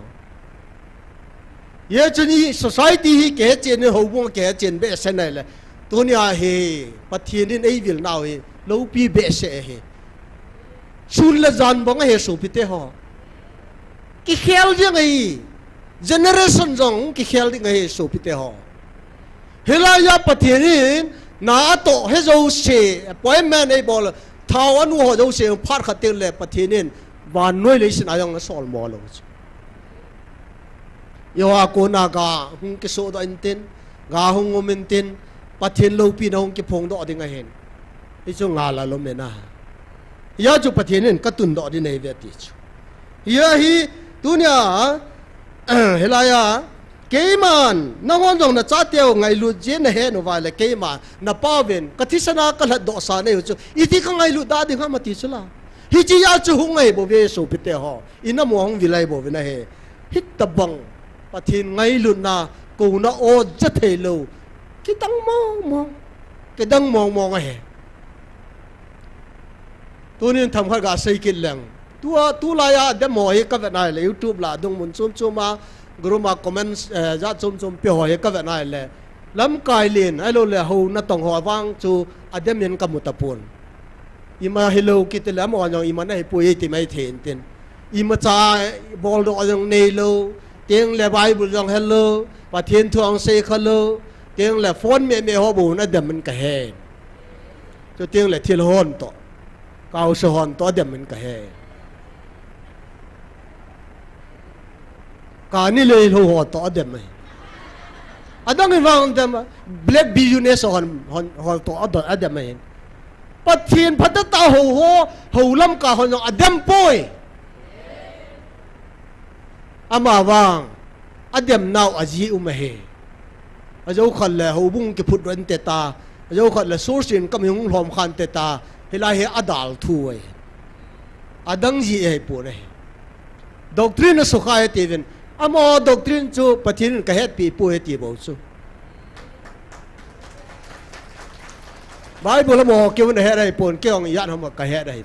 เยอะจนนี้ society ที่แก่เจนเนี่ยหัวแก่เจนเบสเนเลยตัวนี้เฮปะเทียนนี่ไอ้วิลน่าเฮลูปีเบสเฮชุนละจันบังเฮสูพิเตหอกิเคลยังไง generation jong ki khel ding he so pite ho helaya pathianin na to he zo se appointment ei bol thao anu ho zo se phat khatil le pathianin van noi le sin ayong sol mo lo yo a ko na ga hung ki so do intin ga hung momentin pathian lo pi na hung ki phong do ding a hen i chu nga la lo me na ya chu pathianin ka tun do di nei ve ti chu ya hi tunia helaya keiman na hon jong na cha teo ngai lu je na he no wa le keiman na pawen kathisana ka la do sa nei chu iti ka ngai lu da ding ha ma ti chula hi chi ya chu hung ngai bo ve so pite ho ina mo hong vilai bo ve na he hit tabang pathin ngai lu na ko na o ja thei lo ki tang mo ke dang mo he tunin tham kha ga sei kil lang tu la ya de mo he ka na le YouTube la dong mun chum ma guru ma comments za chum pe ho he ka na le lam kai lin ai lo le ho na tong ho wang chu adem yen ka mutapun ima hello kit le mo nyong ima na he pu ti mai then tin ima cha bol do jong nei lo tiếng le bible jong hello pa thiên thuang se hello tiếng le phone me ho bu na dem man ka he cho tiếng le thil hon to cao so hon to dem man ka he ka ni le ho to dem mai adang wang dem black business hon to adem mai pa thiên phat ta ho lam ka hon adem poi ama wang adem naw aji umahe ajo khal le ho bung ki phut ran te ta ajo khal le sourcing kam hung hlom khan te ta hela he adal thu ai adang ji e pu re doctrine so kha te ven amo doctrine chu pathin ka het pi pu he ti bo chu bible mo ke wen he rai pon ke ong yan hom ka he dai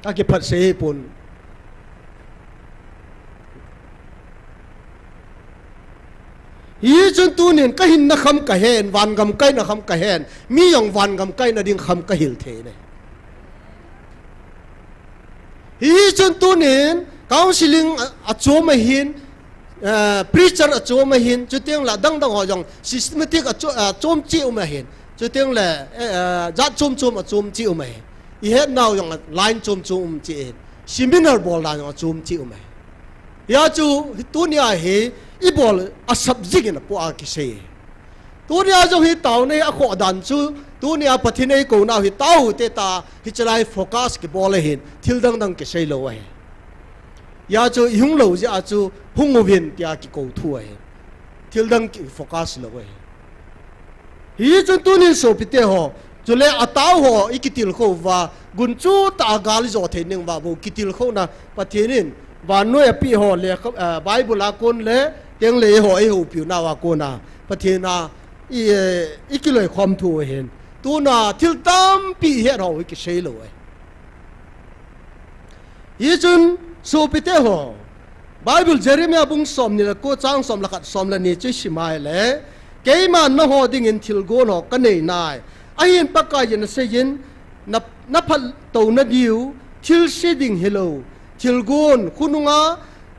ta ke phat se pon yi chun tu nin ka hin na kham ka hen van gam kai na kham ka hen mi yong van gam kai na ding kham ka hil the ne yi chun tu nin counseling a choma hin preacher a choma hin chu tiang la dang ho jong systematic a chom chi uma hin chu tiang la zat chom a chom chi uma hin i het now yong line chom chi seminar bol la yong chom chi uma ya chu tu nia he i bol a subject in po a ki se tu nia jo hi taw ne a kho dan chu tu nia pathin ei ko na hi taw te ta hi chalai focus ki bol hin thil dang ki se lo ai ya chu hung lo ja chu hung win tia ki ko thu ai thil dang ki focus lo ai hi chu tu ni so pite ho chule ataw ho ikitil kho wa gun chu ta gal zo the ning ba bo kitil kho na pathinin wa no pi ho le bible a kon le tiếng lệ ho ai ho piu na wa ko na pathina i kiloi khom thu hen tu na thil tam pi he ho ki sei lo ai yi chun so pite ho bible jeremia bung som ni la ko chang som la khat som la ni chi simai le keima na ho ding in thil go no ka nei nai ahin pakka yin se yin na phal to na diu thil se ding hello thil gon khununga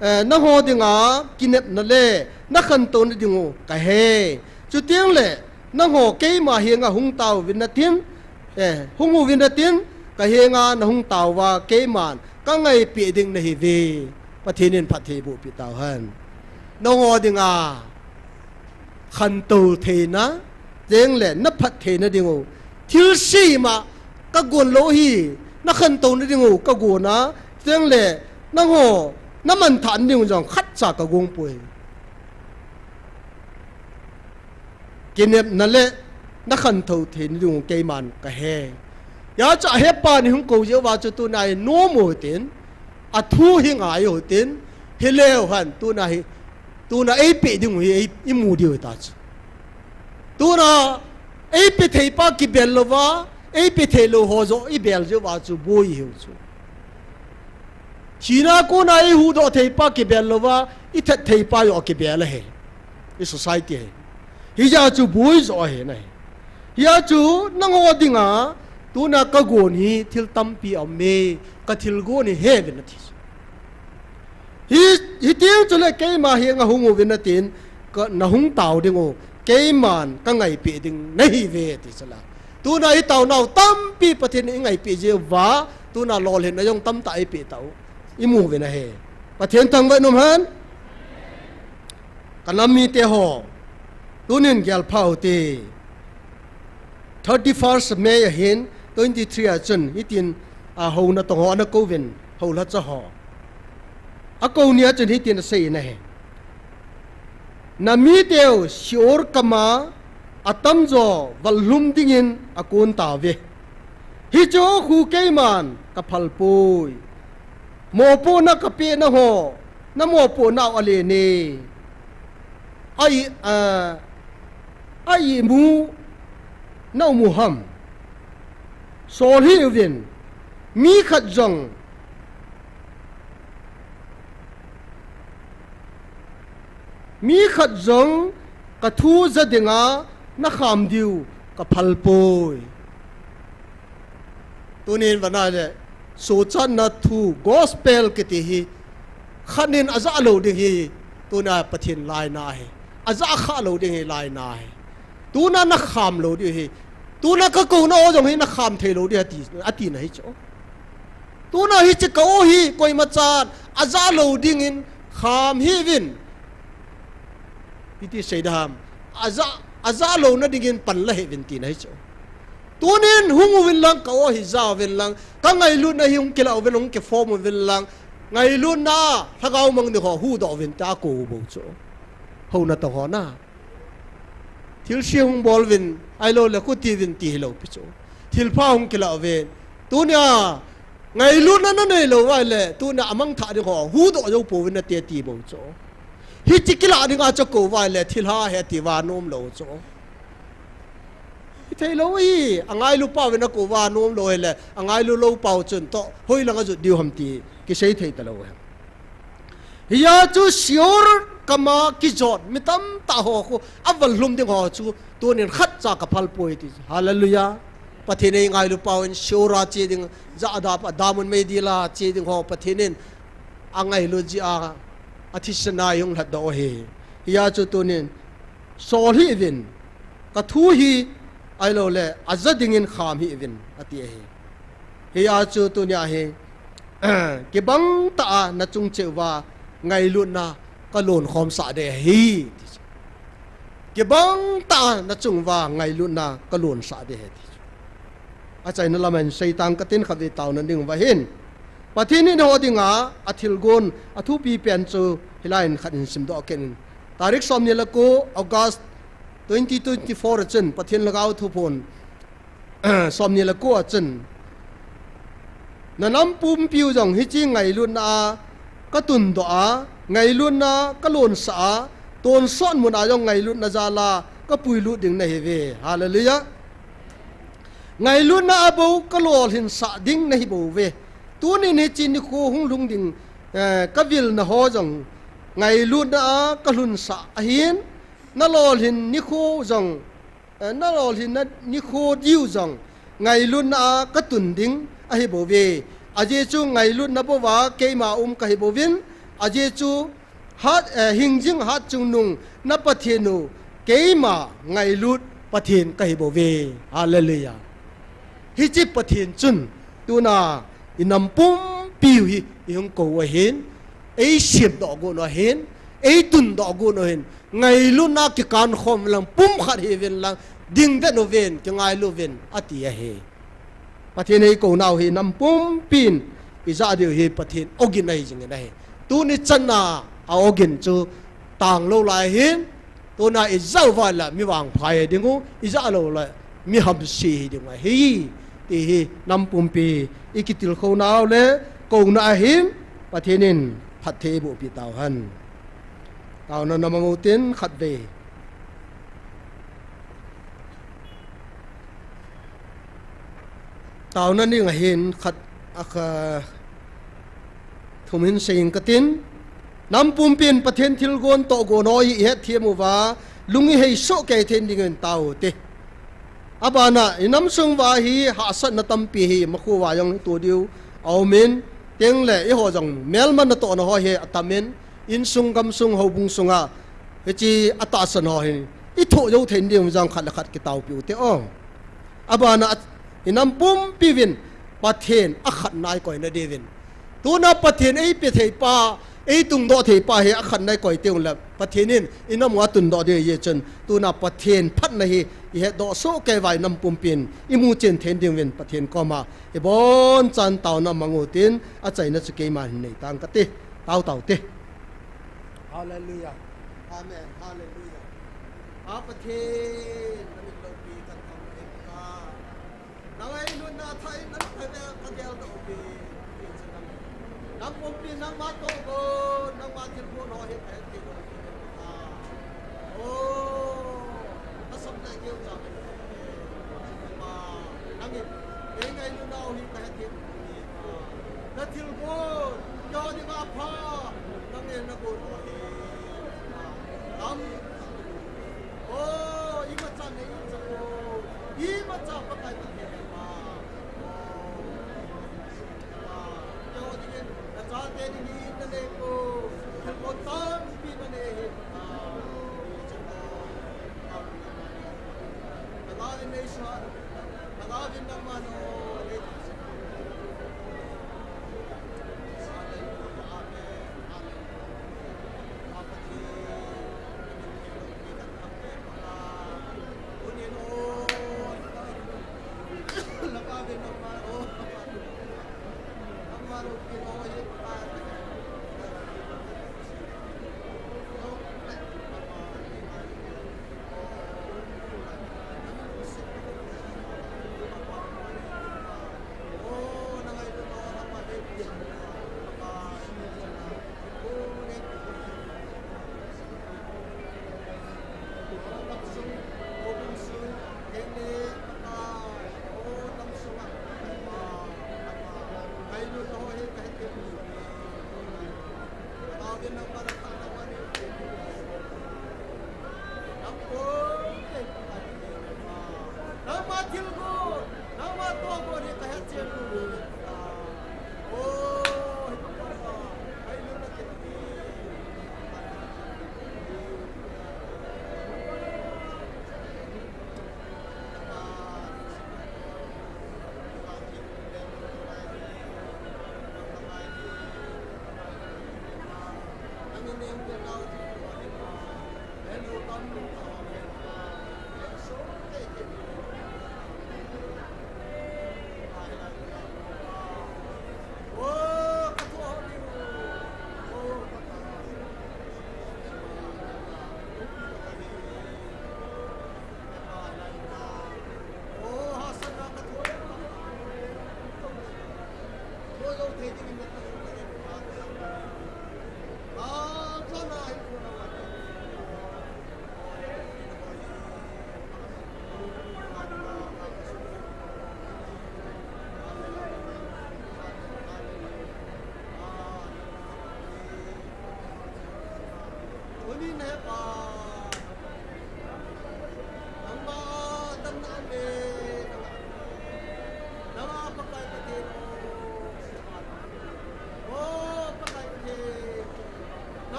na ho dinga kinep na le na khan to na dingo ka he chu tiang le na ho ke ma he nga hung taw win na tin hung win na tin ka he nga na hung taw wa ke man ka ngai pi ding na hi ve pathinin phathe bu pi taw han na ho dinga khan to the na jeng le na phat the na dingo thil si ma ka gon lo hi na khan to na dingo ka go na jeng le na ho nó mình thản nhiều rằng khát sa cả gông bùi kỷ niệm nó lệ nó khẩn thầu thì nó dùng cây màn cả hè giá trả hết ba thì không cầu dễ vào cho tôi này nó mồi tiền à thu hi ngại hồi tiền hi leo hẳn tôi này ấy bị đi ngồi ấy mù điều ta tôi là ấy bị thấy ba kịp bèn lo va ấy bị thấy lo hồ rồi ấy bèn dễ vào cho bôi hiểu chứ chỉ na cô này hu đó thấy pa cái bèn lo va ít thấy pa yo cái bèn là hệ cái society hệ hi giờ chú bui rồi hệ này giờ chú năng hoa đi ngã tu na ka gon hi thil tampi ame ka thil gon hi heaven athi hi tiang chule ke ma hi nga hungu vin atin ka na hung taw dingo ke man ka ngai pi ding nei ve ti sala tu na hi taw nau tampi pathin i ngai pi je wa tu na lol hen na yong tam ta i pi taw i mu ve na he pathin thang vai num han kanami te ho tunin gyal phau te 31st May hin 23 a chun hitin a ho na to ho na ko vin ho la cha ho a ko nia chun hitin sei na he na mi teo sior kama atam zo valhum dingin akun ta ve hi cho khu ke man ka phal pui mo po na ka pe na ho na mo po na ale ne ai mu nau mu ham sol hi vin mi khat jong ka thu za dinga na kham diu ka phal poi tunin bana le so chan na thu gospel ke ti hi khanin aza lo ding hi tuna pathin lai na he aza kha lo ding hi lai na he tuna na kham lo di hi tuna ka ko na o jong hi na kham the lo di ati na hi cho tuna hi che ko hi koi ma chan aza lo ding in kham hi vin iti seidam aza lo na dingin pan la he vin ti na hi cho tunin hungu vin lang ka o hi za vin lang ka ngai lu na hi hung kila vin hung ke form vin lang ngai lu na thagau mang ni ho hu do vin ta ko bo cho ho na to ho na thil siang bol vin ai lo la ku ti vin ti lo pi cho thil pha hung kila ven tu nya ngai lu na na nei lo wa le tu na amang tha de ho hu do jo po vin na te ti bo cho hi chi kila ni nga cho ko wa le thil ha he ti wa nom lo cho hi thei lo hi angai lu pa vin na ko wa nom lo le angai lu lo pau chun to hoi la nga ju diu ham ti ki sei thei ta lo ha ya chu sior kama ki jot mitam ta ho ko aval lum ding ho chu tunin khat cha ka phal poi ti hallelujah pathine ngai lu pawin shora che ding za da pa damun me dila che ding ho pathinin angai lu ji a athisana yung hat do he ya chu tunin sol hi vin ka thu hi ai lo le azading in kham hi vin ati he ya chu tu nya he ke bang ta na chung che wa ngai lu na ka lon khom sa de hi ke bang ta na chung wa ngai lu na ka lon sa de he a chai na lamen seitan ka tin khawi taw na ding wa hin pathini no dinga athil gon athu pi pen chu hilain khatin sim do ken tarik som ni la ko August 2024 chen pathin lagaw thu phon som ni la ko chen na nam pum piu jong hi chi ngai lu na ka tun do a ngai lu na ka lon sa ton son mun a jong ngai lu na za la ka pui lu ding na he ve hallelujah ngai lu na abo ka lol hin sa ding na hi bo ve tu ni ni chin ni ko hung lung ding ka vil na ho jong ngai lu na ka lun sa hin na lol hin ni kho jong na lol hin na ni kho diu jong ngai lu na ka tun ding a hi bo ve aje chu ngai lu na bo wa ke ma ka hi bo vin aje chu hat hingjing hat chung nung na pathenu ke ma ngai lu pathin ka hi bo ve hallelujah hi chi pathin chun tu na inam pum piu hi yung ko wa hin ei siep do go no hin ei tun do go no hin ngai lu na ki kan khom lang pum khat hi ven lang ding da no ven ki ngai lu ven ati a he pathin ei ko naw hi nam pum pin iza dio hi pathin ogin ai jing na he tu ni chan na a ogin chu tang lo lai hin tu na i zau wa la mi wang phai dingu iza lo la mi ham si ding wa hi ti hi nam pum pi ikitil kho naw le ko na hin pathinin phat the bu pi taw han taw na namamu tin khat ve taw na ni nga hin khat akha thumin sein katin nam pum pin pathen thil gon to go noi he thiemu wa lungi hei so ke then ding taw te abana inam sung wa hi ha sat na tampi hi makhu wa yong tu diu aumin teng le I ho jong melman na to na ho he atamin in sung gam sung ho bung sunga he chi ata san ho hi I tho yo then diu jang khat la khat ki tau piu te ong abana inam pum piwin pathen akhat nai koi na devin tu na pathen ei pe thei pa ei tung do thei pa he akhat nai koi teung la pathenin inam wa tun do de ye chen tu na pathen phat na hi he do so ke vai nam pum pin imu chen then ding wen pathen ko ma e bon chan taw na mangu tin a chai na chu ke ma nei tang ka te taw taw te hallelujah amen hallelujah a pathen namin lo pi kan thang e ka nangai nu na thai na thai be ka gel do pi nang pum pin nang ma to go nang ma thil ko no he pe ti go asam na kêu ra mà năng nghiệp cái ngày lúc nào thì cái thiệt nó thiêu cô cho đi mà pha năng nghiệp nó buồn lắm ý mà chăn này ý mà chăn bắt tay bắt thiệt mà cho đi cái là cho tên đi nó lên cô thiêu cô tâm vì nó này Nagawin nation, nagawin naman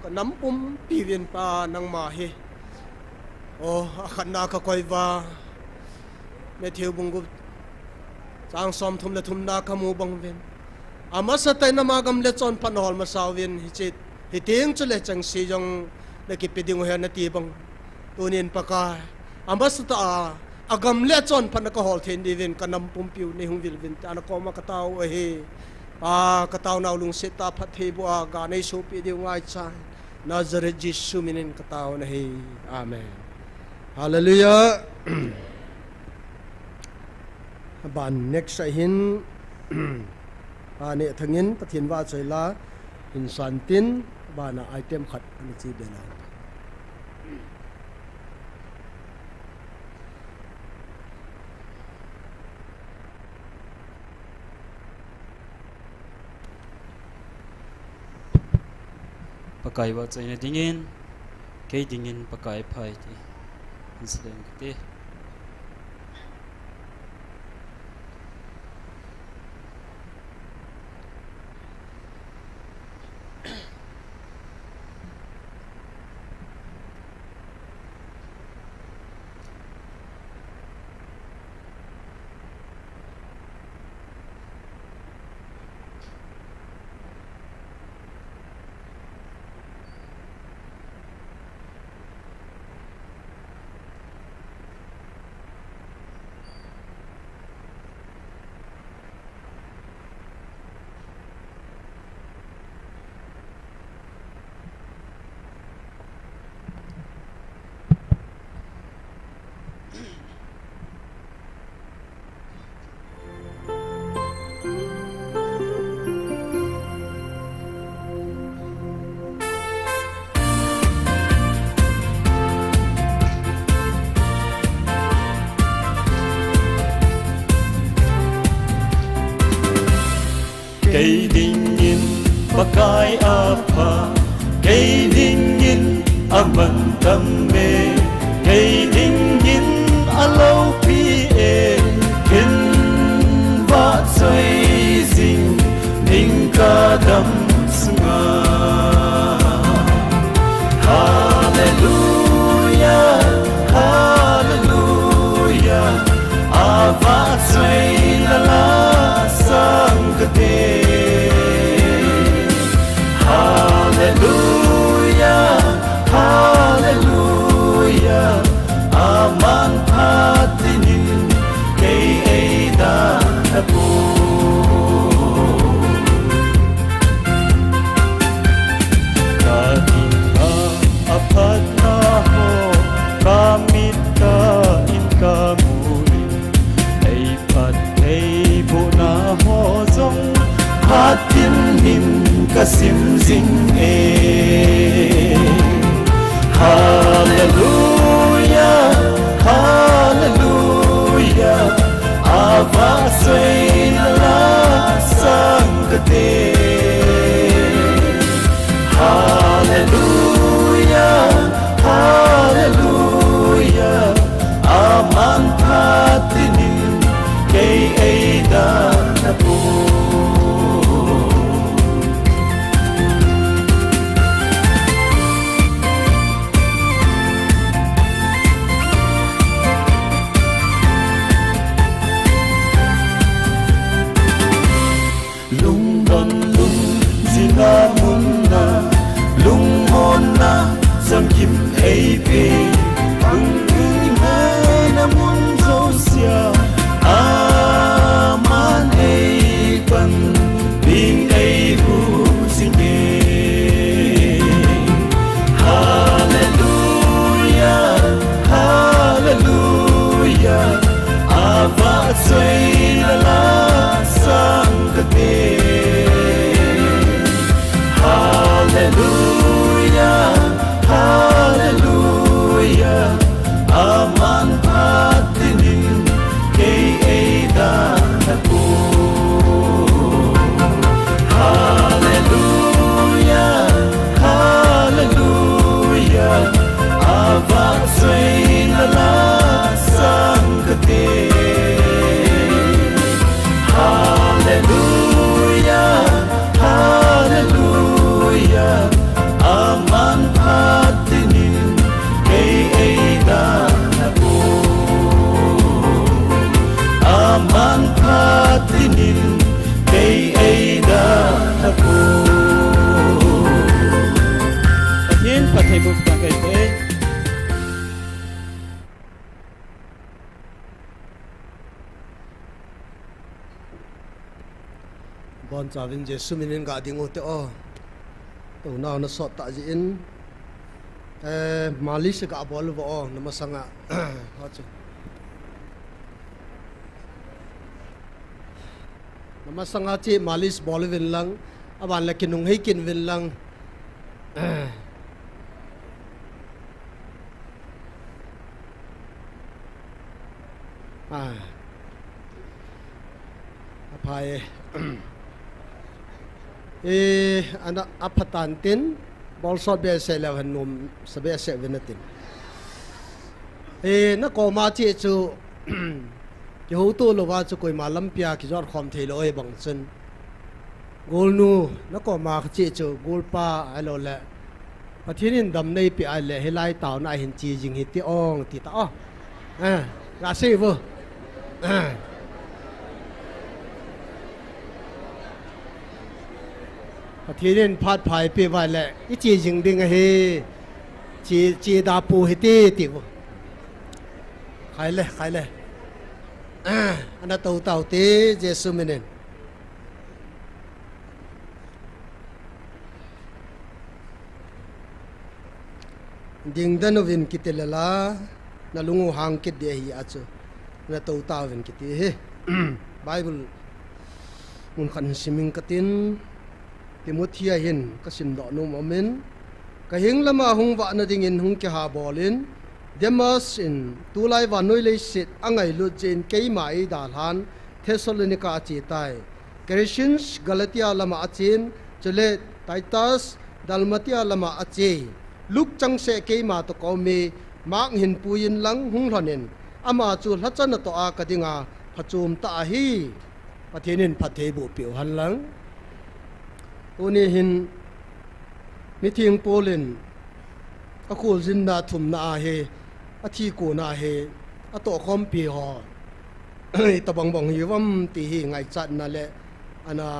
ka nam pum piwin pa nang ma he khanna ka koi wa me thiu bung gu chang som thum le thum na ka mu bang ven ama sa tai na ma gam le chon pan hol ma sawin hi chit hi ting chu le chang si jong le ki peding he na ti bang tunin pa ka ama sa ta agam le chon pan ka hol then di ven ka nam pum piu ne hung vil vin ta na ko ma ka tau he ka tau nau lung se ta phat the bo ga nei so pi di ngai cha Nazareth Jesu minin katao na hi. Amen. Hallelujah. Ban next sa hin ane thangin pathin wa chaila in santin bana item khat ani chi bela. Pakai wa chai dingin ke dingin pakai phai ti incident te cây dingin pakai apa cây dingin aman tamme cây dingin alau pi e kin va soi zing ning ka dam sunga hallelujah hallelujah ava soi la la sang te Hallelujah, Hallelujah, aman patinin kay Aida Tapo. Katinga apat na ho, kamit ka in kamunin, ay patay po na ho zong hatin him kasimzing Hallelujah, Hallelujah, ava sway na la sangkate. Hallelujah, Hallelujah, aman patinin kay Aida Tapo. Namunna lungmona samkim eipe ungna namun zosia aman eipan bing eihu singe hallelujah hallelujah ava sway la la sangkate Hallelujah, Hallelujah, aman patinin kay Aida Tapo. Hallelujah, Hallelujah, ava sway la la sangkate. Hallelujah, Hallelujah, aman patinin kay Aida Tapo. Aman patinin kay Aida Tapo. Patin patay buk pakai te Bon chavin Jesu minin ga dingo te o to na na sot ta ji in Malis ka abol vo namasanga hoche namasanga chi malis bol vin lang aban la kinung hei kin vin lang apai ana apatantin bol shot be se la hanum sabe se venatin na ko ma chi chu ki ho to lo wa chu koi ma lam pia ki jor khom thei lo e bang chen gol nu na ko ma chi chu gol pa alo la pathinin dam nei pi ai le helai taw na hin chi jing hi ti ong ti ta la se voทีนี้พัดภายไปว่าแหละอีจีจิงดิงเฮจีดาปูเฮตีติวใครเลยอันนั้นเต่าตีเจสุมินดิงดันวินกิตเลล่านาลุงหางกิตเดียฮีอาจูนั่นเต่าวินกิตเฮไบเบิลมุนขันสิมิงกตินติมุทียหินก็สินดอนุมอมินก็หิงละมาหงวะนาดิงินหงกิหาบอลินเดมัสอินตูไลวานุยเลสิตอังไงลุจินเกยมาอีดาลันเทสโลนิกาจีไตคริสเตียนส์กาลาติอาละมาอจินจุเลไทตัสดัลมาติอาละมาอจีลุกจังเสเกยมาตะกอมีมากหินปูยินลังหงหลอนินอามาจูลัจันตออากดิงาพจูมตาฮีปะเทนินพัทเทบุปิวหันลังตัวนี้หินมิทิงโปลินอาคูจินดาทุมนาเฮอาทีกูนาเฮอาโตคอมปีฮอตะบังบังฮิวัมตีฮีไงจัดนั่นแหละอันน่ะ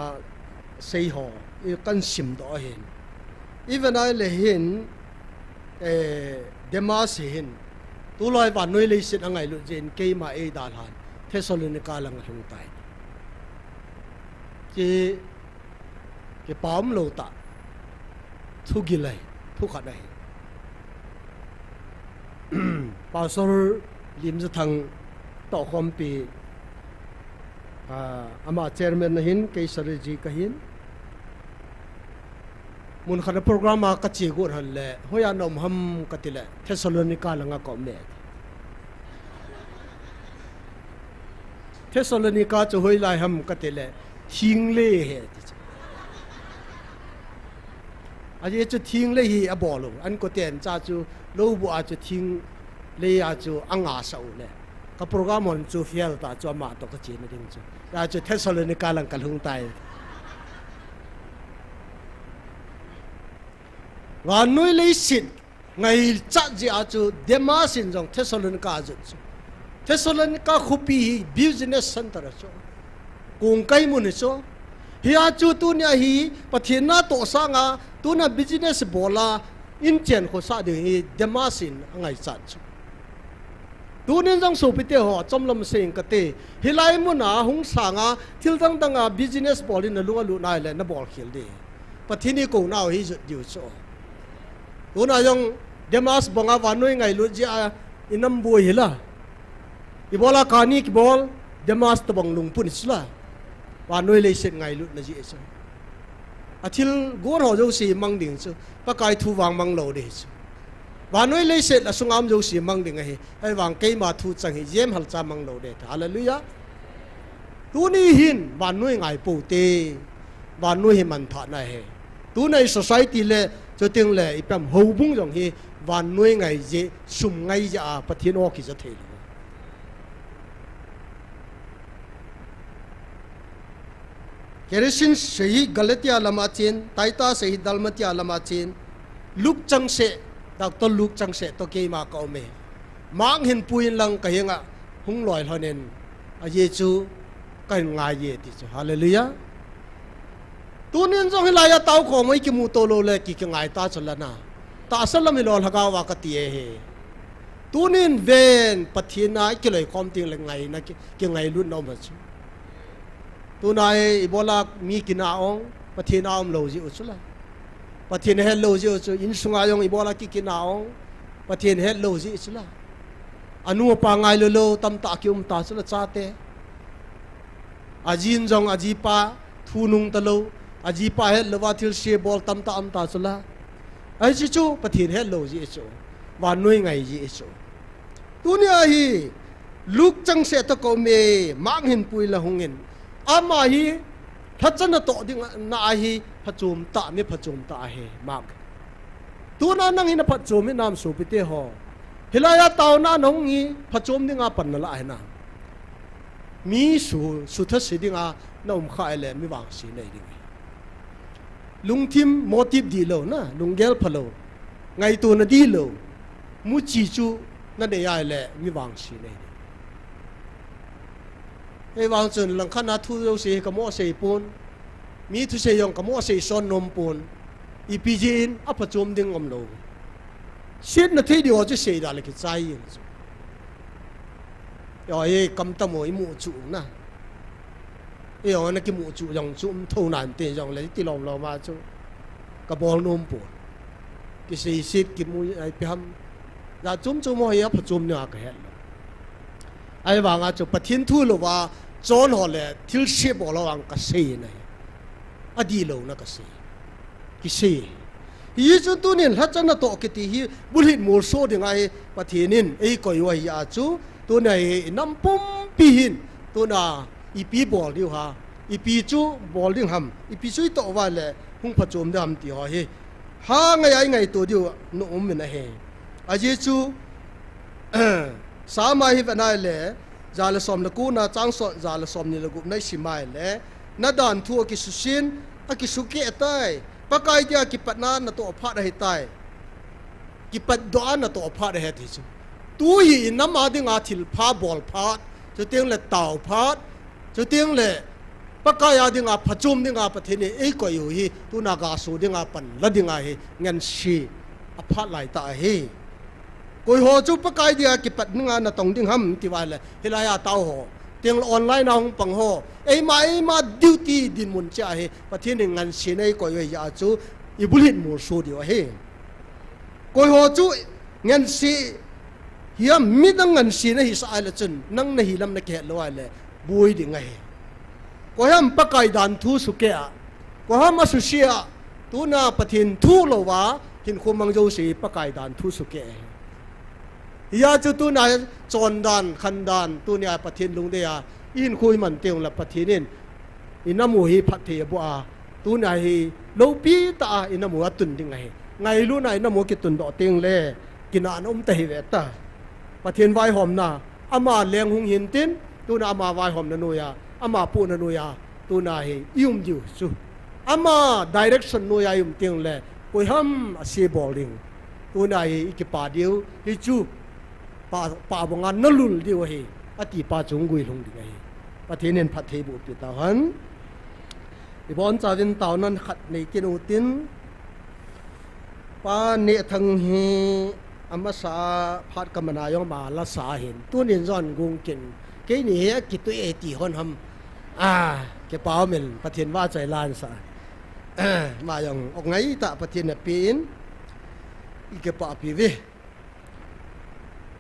เสียฮออีกันสิมดอเห็นอีเวนไอเลเห็นเดมาสเห็นตัวลอยวันน้อยเลยสิอังไงลุเจนเกยมาเอดาลานเทสโลนิกาลังหงไตที่ปามโลตาทุกิเลยทุกขัดได้ปาสอร์ลิมจะทางต่อความปีอามาเชอร์แมนหินเกษรจีกหินมุนขันโปรแกรมมากัจจิกุรหันเล่หอยานอมฮัมกัติเล่เทสโลนิกาลังก็เมดเทสโลนิกาจะหอยไลฮัมกัติเล่ทิ้งเล่เหอาจจะทิ้งเลยฮีอบอลอันก็เตียนจ้าจูลูกบัวอาจจะทิ้งเลยอาจจะอังอาสาวเลยก็โปรแกรมมันจูเฟียลตาจูมาตกจีนดิ่งจูอาจจะเทสโลนิกาลังกันหงไตงานนุ้ยเลยสิไงจ้าจีอาจจะเดมาสินจงเทสโลนิกาจูเทสโลนิกาคุปีบิสเนสเซ็นเตอร์จูกุงไกมุนิจูฮีอาจูตัวเนี่ยฮีปะเทียนนาโตสางาตัวนั้นบิสเนสบอลาอินเจนเขาสาดึงฮีเดมาสินไงจัดตัวนี้จังสูบไปเตะหัวจอมลำเสียงกเตะฮิไลมุนาหงสางาทิลตั้งบิสเนสบอลนี่ลุงลุนายเลยนับบอลเขียนดีปะทีนี้กูน่าฮีจุดอยู่โซ่ตัวนั้นยังเดมาสบังอาวันนู้ไงลุจีอาอินัมบุยฮิล่ะอีบอลคานีกบอลเดมาสตบังลุงปุ่นสิล่ะวันนู้เลยเสร็จไงลุนจีเอชอาทิลกูรอเจ้าสีมังดิ่งซูปะกายทูวางมังโลเดชวันนู้เลยเสร็จแล้วสุงามเจ้าสีมังดิ่งไอ้วางเกยมาทูจังเยี่ยมฮัลจามังโลเดชฮาเลลูยาตัวนี้หินวันนู้ไงปูเตวันนู้ให้มันผ่านได้ตัวในสังคมเลยจะถึงเลยอีเป็นหูบุ้งจังเฮวันนู้ไงเจสุ่มไงจะปะเทียนออกกิจเทลเคริสินเสียกาลติอาลามาจินไตตาเสียดัลมาติอาลามาจินลุกจังเสดักต้นลุกจังเสตัวเกยมาเกาเมมังเห็นปุยลังกะเฮงะหุงลอยเขาเน้นอาเยซูกันงายเยติจูฮาเลลูยาตัวนี้จงให้ลายตาวของไม่กิมูโตโลเลยกิกงายตาชลนะตาสลัมมิโลหกาวากติเอเฮตัวนี้เวนปะเทียนายกิเลยความติงเลยไงนะกิไงรุ่นน้องมาจูตัวนายบอลามีกินาองปะเทียนอมโลจิอุสุละ ประเทศเฮลโลจิจูอินสุงายองอิบอลากิกินาวประเทศเฮลโลจิชละอนุปางายโลตัมตะกิอุมตาชละชาเตอาจินจงอาจิปาทูนุงตะโลอาจิปาเฮลวาทิลเชบอลตัมตะอัมตาชละไอจิจูประเทศเฮลโลจิจูวานนุยไงจิจูตัวนี้ฮีลูกจังเสตะโกเมมังหินปุยละหงหินอามาฮีถ้าจันโตดิ้งนาฮีพระจุมตาไม่พระจุมตาเฮมากตัวนั้นนั่งหินพระจุมไม่นำสูปิเตหอฮิลายาตาวนาหงฮีพระจุมดิ้งอาปันนั่นละเฮนะมีสุทัศน์ดิ้งอาน้องข้าเอเลไม่วางสีในดิ้งลุงทิมโมทิฟดีโลนะลุงเกลพะโลไงตัวนั้นดีโลมุจิจูนั่นเดียเอเลไม่วางสีในไอ้วางจนหลังขนาดทุเรศกับโมเสยปูนมีทุเสยองกับโมเสยซอนนมปูนอีพีจีนอัปจมดึงอมโลเช่นนาทีเดียวจะเสียดายเลยใจย่อยกำตะมวยมูจูนะย่อยนักมูจูยังจุ่มเท่านั้นเตียยังเลยที่เรามาจูกับบอลนมปูนกิเสียสิทธิ์กิมูไอ้พิมยาจุ่มมวยอัปจมเนี่ยก็เห็นไอ้วางอาจจะปะทินทุลว่าจอนหอเลยทิลเชียบอลวางก็เสียนะอดีโลนะก็เสียกิเสียยี่จุดตัวนี้ถ้าจะน่าโตกิติฮีบุริมูลโซดึงไอ้ปะทินินไอ้ก็อยู่ไอ้อาจูตัวไหนน้ำปุ่มปีหินตัวน่ะอีปีบอลเดียวฮะอีปีจูบอลเดียวหำอีปีจูโตว่าเลยหุ่งผจมได้หำตีฮะเฮหาไงตัวเดียวนุ่มมันนะเฮอาเจจูสามัยวันนั้นเลยจาลสมละกูน่าจังสดจาลสมนี่ละกูในสิมัยเลยนัดดันทัวกิสุชินอากิสุเกะตายปะกายเดียกิปัดนั้นน่ะตัวพัดให้ตายกิปัดดอนน่ะตัวพัดให้ที่สุดตัวฮีน้ำมาดิ้งอาทิลพาบอลพัดจะเตียงเลยเต่าพัดจะเตียงเลยปะกายดิ้งอาพัดจุ่มดิ้งอาประเทศนี้ไอ้ก็อยู่ฮีตัวนากาสูดิ้งอาปันละดิ้งอาฮีเงินชีอพัดไหลตาฮีกูหัวจุปกายเดียกิปัดนึงอ่ะน่ะตรงดิ้งห้ำที่ว่าเลยเฮลายาเต้าหัวเตียงออนไลน์น้องปังหัวไอ้มาดิวตี้ดินมุนจ้าเฮประเทศนึงงานเสียในกูอยู่ยาจูอีบุลิตมูสูดีวะเฮกูหัวจุงานเสียเฮียมิดังงานเสียในฮิสไอละจุนนั่งในฮิลำนักเฮลวะเลยบุยดิ้งไงกูห้ามปกายดันทูสุเกะกูห้ามมาสุเชียตัวน่ะประเทศทูโลวะหินคุมังโจสีปกายดันทูสุเกะยาจุตุนายจอนดานขันดานตุนายปะทินลุงเดียอินคุยมันเตียงละปะทินินอินามูฮีพัทเทียบัวตุนายโลปีตาอินามูตุนดิงไงรู้นายนามูกิตุนดอเตียงเล่กินานอมเตหิเวตาปะทินไวหอมนาอามาเลี้ยงหงหินตินตุนาอามาไวหอมนันุยาอามาปูนันุยาตุนายยุ่มอยู่สุอามาดิเรกชันนุยายุ่มเตียงเล่กุยฮัมเสียบอลลิงตุนายอิกิปาเดียวฮิจูป่าบงานนลุลดีวะเฮอติป่าจงกุยลงดีไงประเทศนี้พัฒนาบุตรตาหันอีบอนจาวินตาวนั้นขัดในกินอุตินป้าเนทังเฮอามาสาพัดกำมานายองมาละสาเห็นตัวนี้ย้อนกงกินแค่นี้กิตัวเอติฮอนทำแกเปล่าเหม็นประเทศว่าใจลานสามาอย่างออกไงตะประเทศเนี่ยปีนอีกป่าปีวิ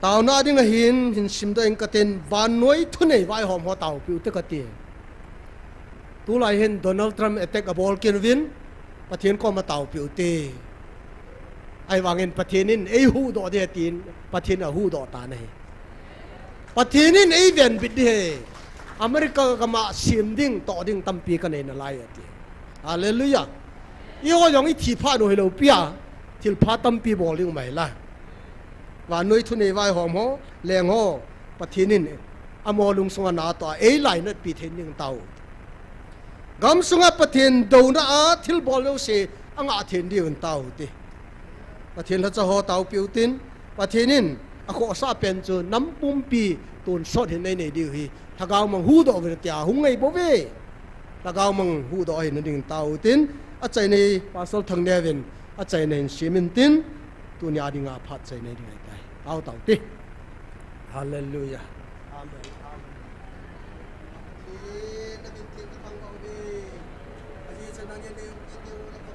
ตาวนาดิ้งหินสิมตัวเองก็เต็นวานน้อยทุนไอ้ไว้หอมหัวเต่าปิวเตกตีตัวไรเห็นโดนัลด์ทรัมป์เอตกบอลกินวินประเทศก็มาเต่าปิวเตไอ้วางเงินประเทศนี้ไอ้หูดอเดียตีนประเทศหูดอตาเนประเทศนี้ไอ้เวียนบิดเดอเมริกาก็มาสิมดิ้งต่อดิ้งตั้มปีกันในนั่นไรตีฮาเลลูยาอีกอย่างอีที่พาโนเฮโลปียที่พาตั้มปีบอลลิงใหม่ละว่าน้อยทุนในไว้หอมหัวแรงหัวปะทีนินอมอลุงสงนาตัวเอไลน์นัดปีเทนยังเตากำสงปะเทนดูน่าทิลบอลเลวเสอังอาเทนเดียวเตาติปะเทนละจะหัวเตาปิวตินปะเทนินอโคซาเป็นจูน้ำปุ่มปีตูนสดเห็นในเดียวฮีถ้าเกามังหูดอกเวทีหุงไงบ่เวถ้าเกามังหูดอกเห็นในเตาตินอาใจในปาสลทางเดวินอาใจในชิมินตินตัวนี้อาดิงาพัดใจในเดียวเอาเต่าติฮาเลลูยาอาเมนอาเมนที่นักบินที่กำลังเอาดีอาจีจะนั่งเย็นเดียวแล้วก็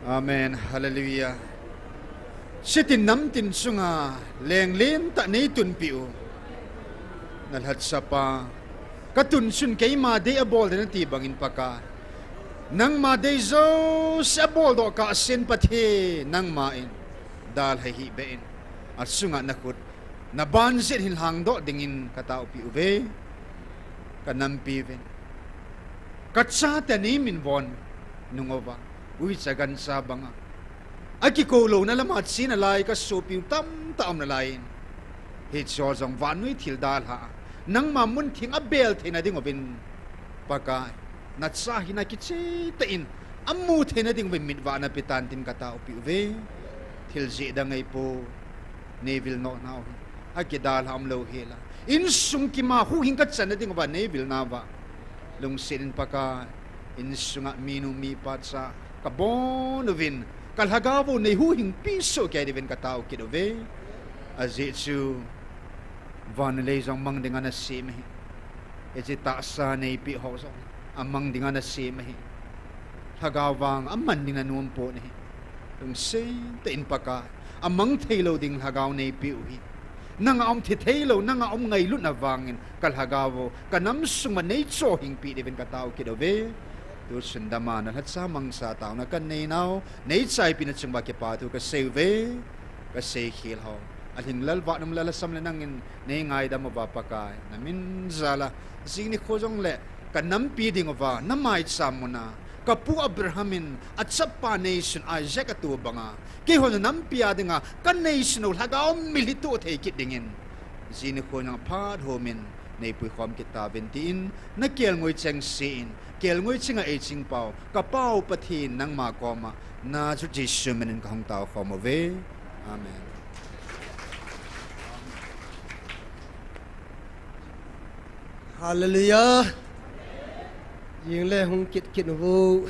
Amen. Hallelujah. Sitin namtin sunga leng len ta nei tun piu. Nalhat sapa katun sun kay ma de abol na ti bangin paka. Nang ma de zo sa bol do ka sen pathe nang main dal hai hi bein. At sunga nakut na bansit hinhang do dingin katao piu ve kanampi ven. Katsa tani min von nungova. Uy sagan sabanga. Aki kolo na lamat sinalay ka sopiw tam na lain. Hit so jong vanui til dal ha. Nang mamun ting abel tina ding obin paka natsahi na kitse tain amu tina ding obin mitwa na pitan tin katao piuve til ji dangay po nevil no now. Aki dal ha amlo hela. Insung kima huhing katsan na ding oba nevil na ba. Lung sinin paka insunga minu mi patsa kabonovin kalhagawo na huhing piso kaya divin katao kidove azitsu vanilezang mang dengan nasimahi iti taasa na ipi hosong amang dengan nasimahi hagawang aman dengan numpo ni yung say tain paka amang taylo ding hagaw na ipi uhi nangaom titaylo nangaom ngaylun na vangin kalhagawo kanamsung manayso hing pi divin katao kidove tu sendaman at samang sa tao na kaninaw naitsay pinatsang bakipatu ka save ka sehil ho aling lalwa ng lalasam na nangin naingay da mabapakay namin zala sing ni khojong le kanampi ding ova namait samuna kapu Abrahamin at sa nation Isaac atu banga kihon nampi adinga kan nation hagaw milito take dingin sini ko ng pad homin nay puy khom kita bentin na kiel ngoy cheng sin kiel ngoy chinga e ching pau kapau pathin nang ma koma na chu jisu menen khong tao khomove amen. Hallelujah. Jing le hung kit kit vu